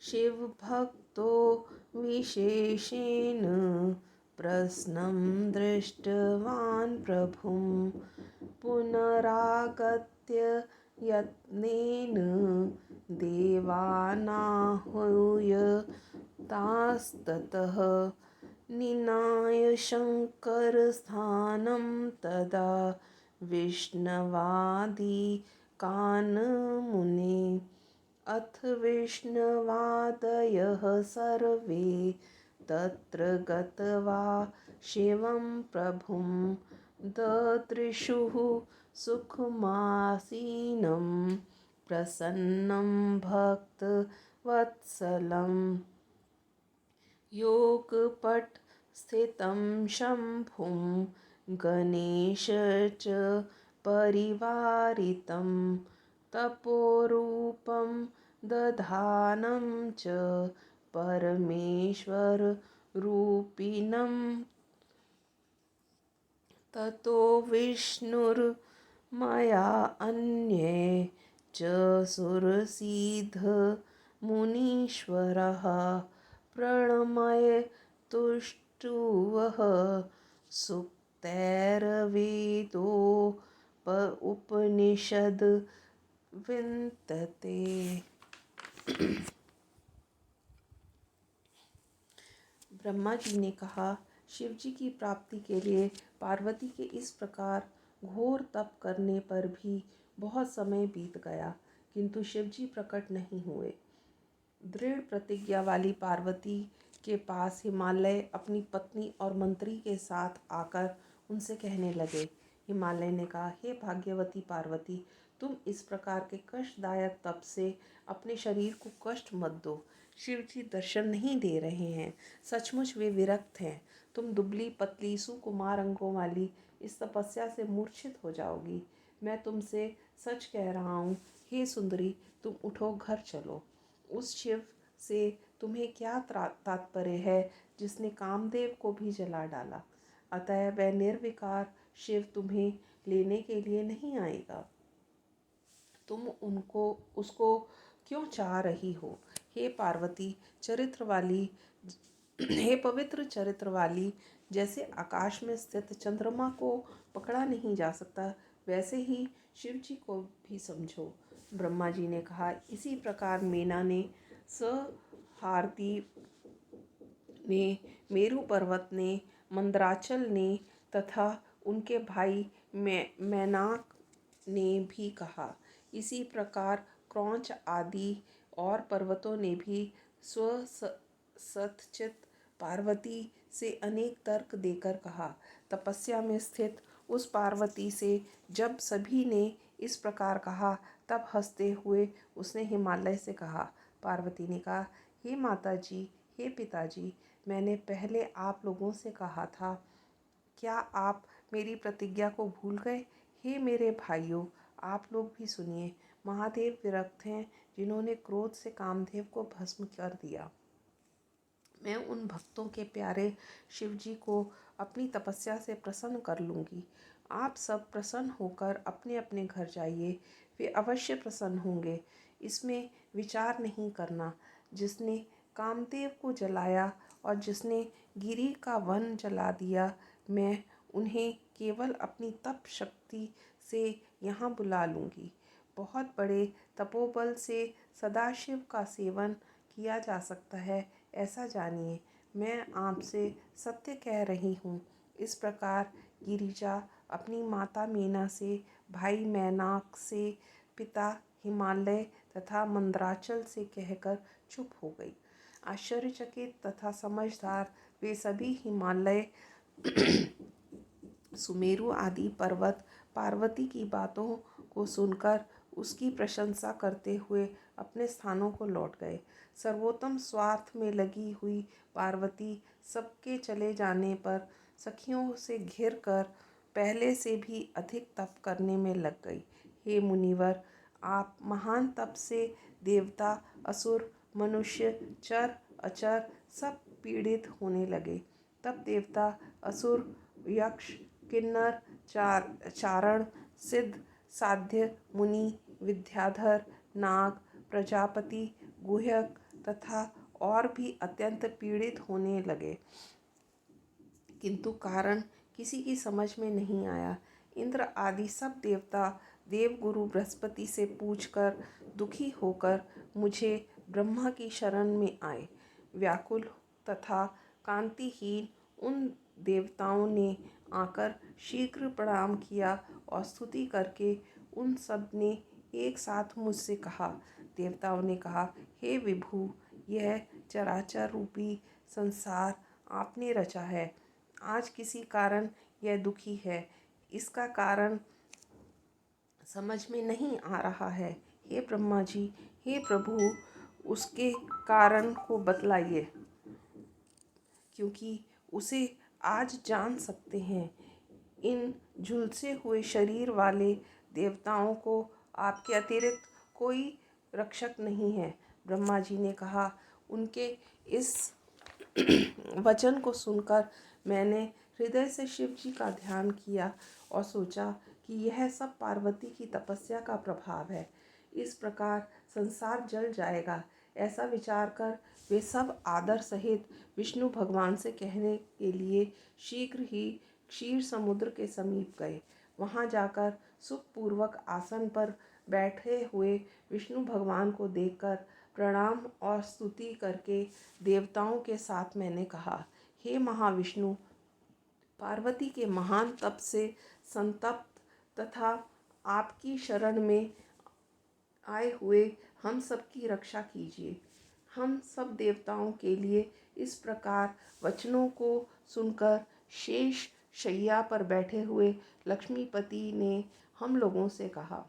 शिवभक्तो विशेषेण प्रसन्नं दृष्टवान् प्रभुं पुनरागत्य यत्नेन देवानाहूय तास्ततः निनाय शङ्करस्थानं तदा विष्णवादिकान् मुने अथ विष्णवादयः सर्वे तत्र गत्वा शिवं प्रभुं ददृशुः सुखमासीनं प्रसन्नं भक्तवत्सलं योगपट् स्थितं शम्भुं गणेश च परिवारितं तपोरूपं दधानं च परमेश्वररूपिणं ततो विष्णुर्मया अन्ये च सुरसिद्धमुनीश्वरः प्रणमय तुष्टुवः उपनिषद विन्तते। ब्रह्मा जी ने कहा, शिव जी की प्राप्ति के लिए पार्वती के इस प्रकार घोर तप करने पर भी बहुत समय बीत गया, किंतु शिव जी प्रकट नहीं हुए। दृढ़ प्रतिज्ञा वाली पार्वती के पास हिमालय अपनी पत्नी और मंत्री के साथ आकर उनसे कहने लगे। हिमालय ने कहा, हे भाग्यवती पार्वती, तुम इस प्रकार के कष्टदायक तप से अपने शरीर को कष्ट मत दो। शिव जी दर्शन नहीं दे रहे हैं, सचमुच वे विरक्त हैं। तुम दुबली पतली सुकुमार अंगों वाली इस तपस्या से मूर्छित हो जाओगी। मैं तुमसे सच कह रहा हूँ, हे सुंदरी, तुम उठो, घर चलो। उस शिव से तुम्हें क्या तात्पर्य है जिसने कामदेव को भी जला डाला? अतः वह निर्विकार शिव तुम्हें लेने के लिए नहीं आएगा। तुम उसको क्यों चाह रही हो? हे पार्वती, चरित्र वाली, हे पवित्र चरित्र वाली, जैसे आकाश में स्थित चंद्रमा को पकड़ा नहीं जा सकता, वैसे ही शिव जी को भी समझो। ब्रह्मा जी ने कहा, इसी प्रकार मेना ने, सहारती ने, मेरु पर्वत ने, मंदराचल ने तथा उनके भाई मैनाक ने भी कहा। इसी प्रकार क्रौंच आदि और पर्वतों ने भी स्वसतचित पार्वती से अनेक तर्क देकर कहा। तपस्या में स्थित उस पार्वती से जब सभी ने इस प्रकार कहा, तब हंसते हुए उसने हिमालय से कहा। पार्वती ने कहा, हे माता जी, हे पिताजी, मैंने पहले आप लोगों से कहा था, क्या आप मेरी प्रतिज्ञा को भूल गए? हे मेरे भाइयों, आप लोग भी सुनिए। महादेव विरक्त हैं, जिन्होंने क्रोध से कामदेव को भस्म कर दिया। मैं उन भक्तों के प्यारे शिव जी को अपनी तपस्या से प्रसन्न कर लूँगी। आप सब प्रसन्न होकर अपने अपने घर जाइए, वे अवश्य प्रसन्न होंगे। इसमें विचार नहीं करना। जिसने कामदेव को जलाया और जिसने गिरि का वन जला दिया, मैं उन्हें केवल अपनी तप शक्ति से यहाँ बुला लूँगी। बहुत बड़े तपोबल से सदाशिव का सेवन किया जा सकता है, ऐसा जानिए। मैं आपसे सत्य कह रही हूँ। इस प्रकार गिरिजा अपनी माता मीना से, भाई मैनाक से, पिता हिमालय तथा मंदराचल से कहकर चुप हो गई। आश्चर्यचकित तथा समझदार वे सभी हिमालय, सुमेरु आदि पर्वत पार्वती की बातों को सुनकर उसकी प्रशंसा करते हुए अपने स्थानों को लौट गए। सर्वोत्तम स्वार्थ में लगी हुई पार्वती सबके चले जाने पर सखियों से घिर कर पहले से भी अधिक तप करने में लग गई। हे मुनिवर, आप महान तप से देवता, असुर, मनुष्य, चर अचर सब पीड़ित होने लगे। तब देवता, असुर, यक्ष, किन्नर, चारण, सिद्ध, साध्य, मुनि, विद्याधर, नाग, प्रजापति, गुह्यक तथा और भी अत्यंत पीड़ित होने लगे, किंतु कारण किसी की समझ में नहीं आया। इंद्र आदि सब देवता देवगुरु बृहस्पति से पूछकर दुखी होकर मुझे ब्रह्मा की शरण में आए। व्याकुल तथा कांतिहीन उन देवताओं ने आकर शीघ्र प्रणाम किया और स्तुति करके उन सब ने एक साथ मुझसे कहा। देवताओं ने कहा, हे विभु, यह चराचर रूपी संसार आपने रचा है। आज किसी कारण यह दुखी है, इसका कारण समझ में नहीं आ रहा है। हे ब्रह्मा जी, हे प्रभु, उसके कारण को बतलाइए, क्योंकि उसे आज जान सकते हैं। इन झुलसे हुए शरीर वाले देवताओं को आपके अतिरिक्त कोई रक्षक नहीं है। ब्रह्मा जी ने कहा, उनके इस वचन को सुनकर मैंने हृदय से शिव जी का ध्यान किया और सोचा कि यह सब पार्वती की तपस्या का प्रभाव है। इस प्रकार संसार जल जाएगा। ऐसा विचार कर वे सब आदर सहित विष्णु भगवान से कहने के लिए शीघ्र ही क्षीर समुद्र के समीप गए। वहां जाकर सुखपूर्वक आसन पर बैठे हुए विष्णु भगवान को देखकर प्रणाम और स्तुति करके देवताओं के साथ मैंने कहा, हे महाविष्णु, पार्वती के महान तप से संतप्त तथा आपकी शरण में आए हुए हम सब की रक्षा कीजिए। हम सब देवताओं के लिए इस प्रकार वचनों को सुनकर शेष शैया पर बैठे हुए लक्ष्मीपति ने हम लोगों से कहा।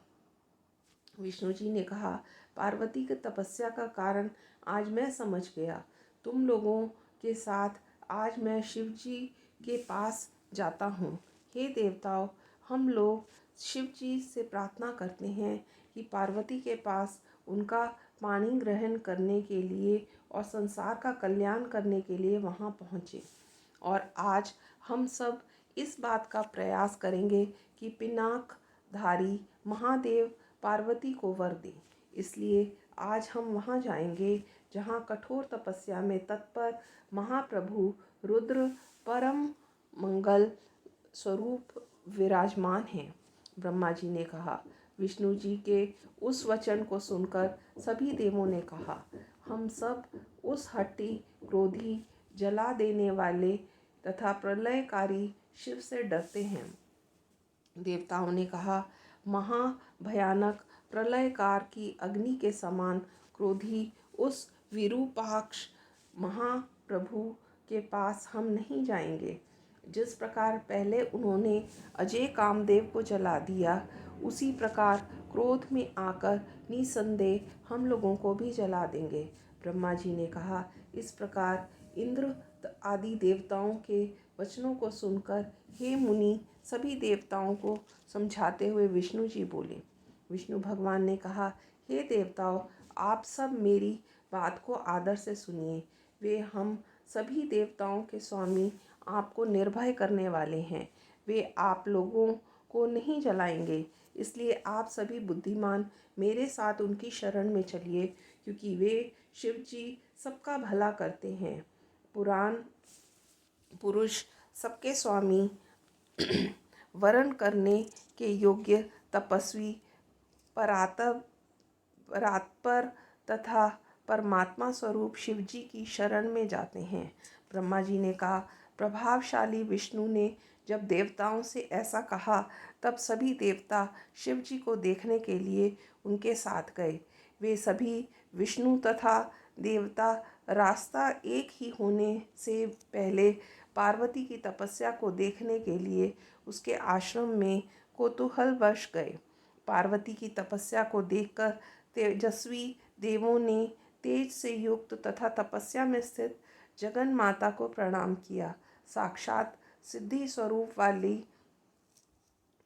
विष्णु जी ने कहा, पार्वती की तपस्या का कारण आज मैं समझ गया। तुम लोगों के साथ आज मैं शिव जी के पास जाता हूँ। हे देवताओं, हम लोग शिव जी से प्रार्थना करते हैं कि पार्वती के पास उनका पानी ग्रहण करने के लिए और संसार का कल्याण करने के लिए वहाँ पहुँचे। और आज हम सब इस बात का प्रयास करेंगे कि पिनाकधारी महादेव पार्वती को वर दें। इसलिए आज हम वहाँ जाएंगे जहाँ कठोर तपस्या में तत्पर महाप्रभु रुद्र परम मंगल स्वरूप विराजमान हैं। ब्रह्मा जी ने कहा। विष्णु जी के उस वचन को सुनकर सभी देवों ने कहा, हम सब उस हट्टी, क्रोधी, जला देने वाले तथा प्रलयकारी शिव से डरते हैं। देवताओं ने कहा, महाभयानक प्रलयकार की अग्नि के समान क्रोधी उस विरूपाक्ष महाप्रभु के पास हम नहीं जाएंगे। जिस प्रकार पहले उन्होंने अजय कामदेव को जला दिया, उसी प्रकार क्रोध में आकर निसंदेह हम लोगों को भी जला देंगे। ब्रह्मा जी ने कहा। इस प्रकार इंद्र आदि देवताओं के वचनों को सुनकर हे मुनि सभी देवताओं को समझाते हुए विष्णु जी बोले। विष्णु भगवान ने कहा, हे देवताओं, आप सब मेरी बात को आदर से सुनिए। वे हम सभी देवताओं के स्वामी आपको निर्भय करने वाले हैं। वे आप लोगों को नहीं जलाएंगे। इसलिए आप सभी बुद्धिमान मेरे साथ उनकी शरण में चलिए, क्योंकि वे शिव जी सबका भला करते हैं। पुराण पुरुष, सबके स्वामी, वरण करने के योग्य, तपस्वी, परात्पर तथा परमात्मा स्वरूप शिव जी की शरण में जाते हैं। ब्रह्मा जी ने कहा, प्रभावशाली विष्णु ने जब देवताओं से ऐसा कहा तब सभी देवता शिव जी को देखने के लिए उनके साथ गए। वे सभी विष्णु तथा देवता रास्ता एक ही होने से पहले पार्वती की तपस्या को देखने के लिए उसके आश्रम में कौतूहलवश गए। पार्वती की तपस्या को देखकर तेजस्वी देवों ने तेज से युक्त तथा तपस्या में स्थित जगन माता को प्रणाम किया। साक्षात सिद्धि स्वरूप वाली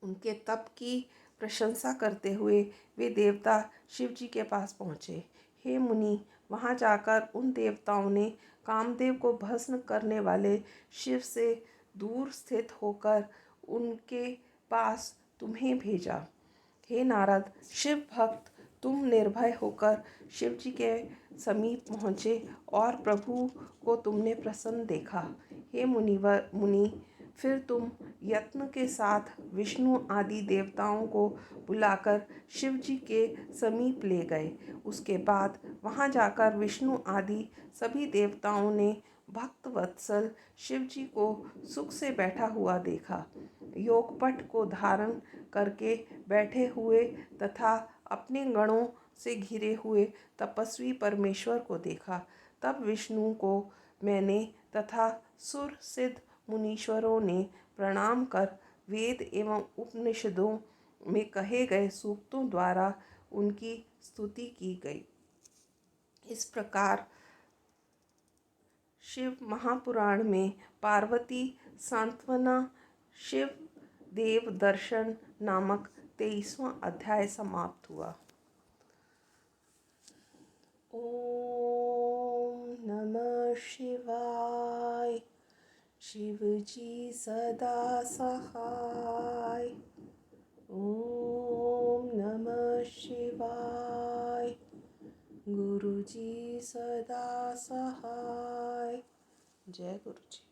उनके तप की प्रशंसा करते हुए वे देवता शिव जी के पास पहुँचे। हे मुनि, वहाँ जाकर उन देवताओं ने कामदेव को भस्म करने वाले शिव से दूर स्थित होकर उनके पास तुम्हें भेजा। हे नारद, शिव भक्त, तुम निर्भय होकर शिव जी के समीप पहुँचे और प्रभु को तुमने प्रसन्न देखा। हे मुनि, फिर तुम यत्न के साथ विष्णु आदि देवताओं को बुलाकर शिव जी के समीप ले गए। उसके बाद वहाँ जाकर विष्णु आदि सभी देवताओं ने भक्त वत्सल शिव जी को सुख से बैठा हुआ देखा। योगपट को धारण करके बैठे हुए तथा अपने गणों से घिरे हुए तपस्वी परमेश्वर को देखा। तब विष्णु को मैंने तथा सुर सिद्ध मुनीश्वरों ने प्रणाम कर वेद एवं उपनिषदों में कहे गए सूक्तों द्वारा उनकी स्तुति की गई। इस प्रकार शिव महापुराण में पार्वती सांत्वना शिव देव दर्शन नामक 23वां अध्याय समाप्त हुआ। ओम नमः शिवाय। शिव जी सदा सहाय। ओम नमः शिवाय। गुरु जी सदा सहाय। जय गुरु जी।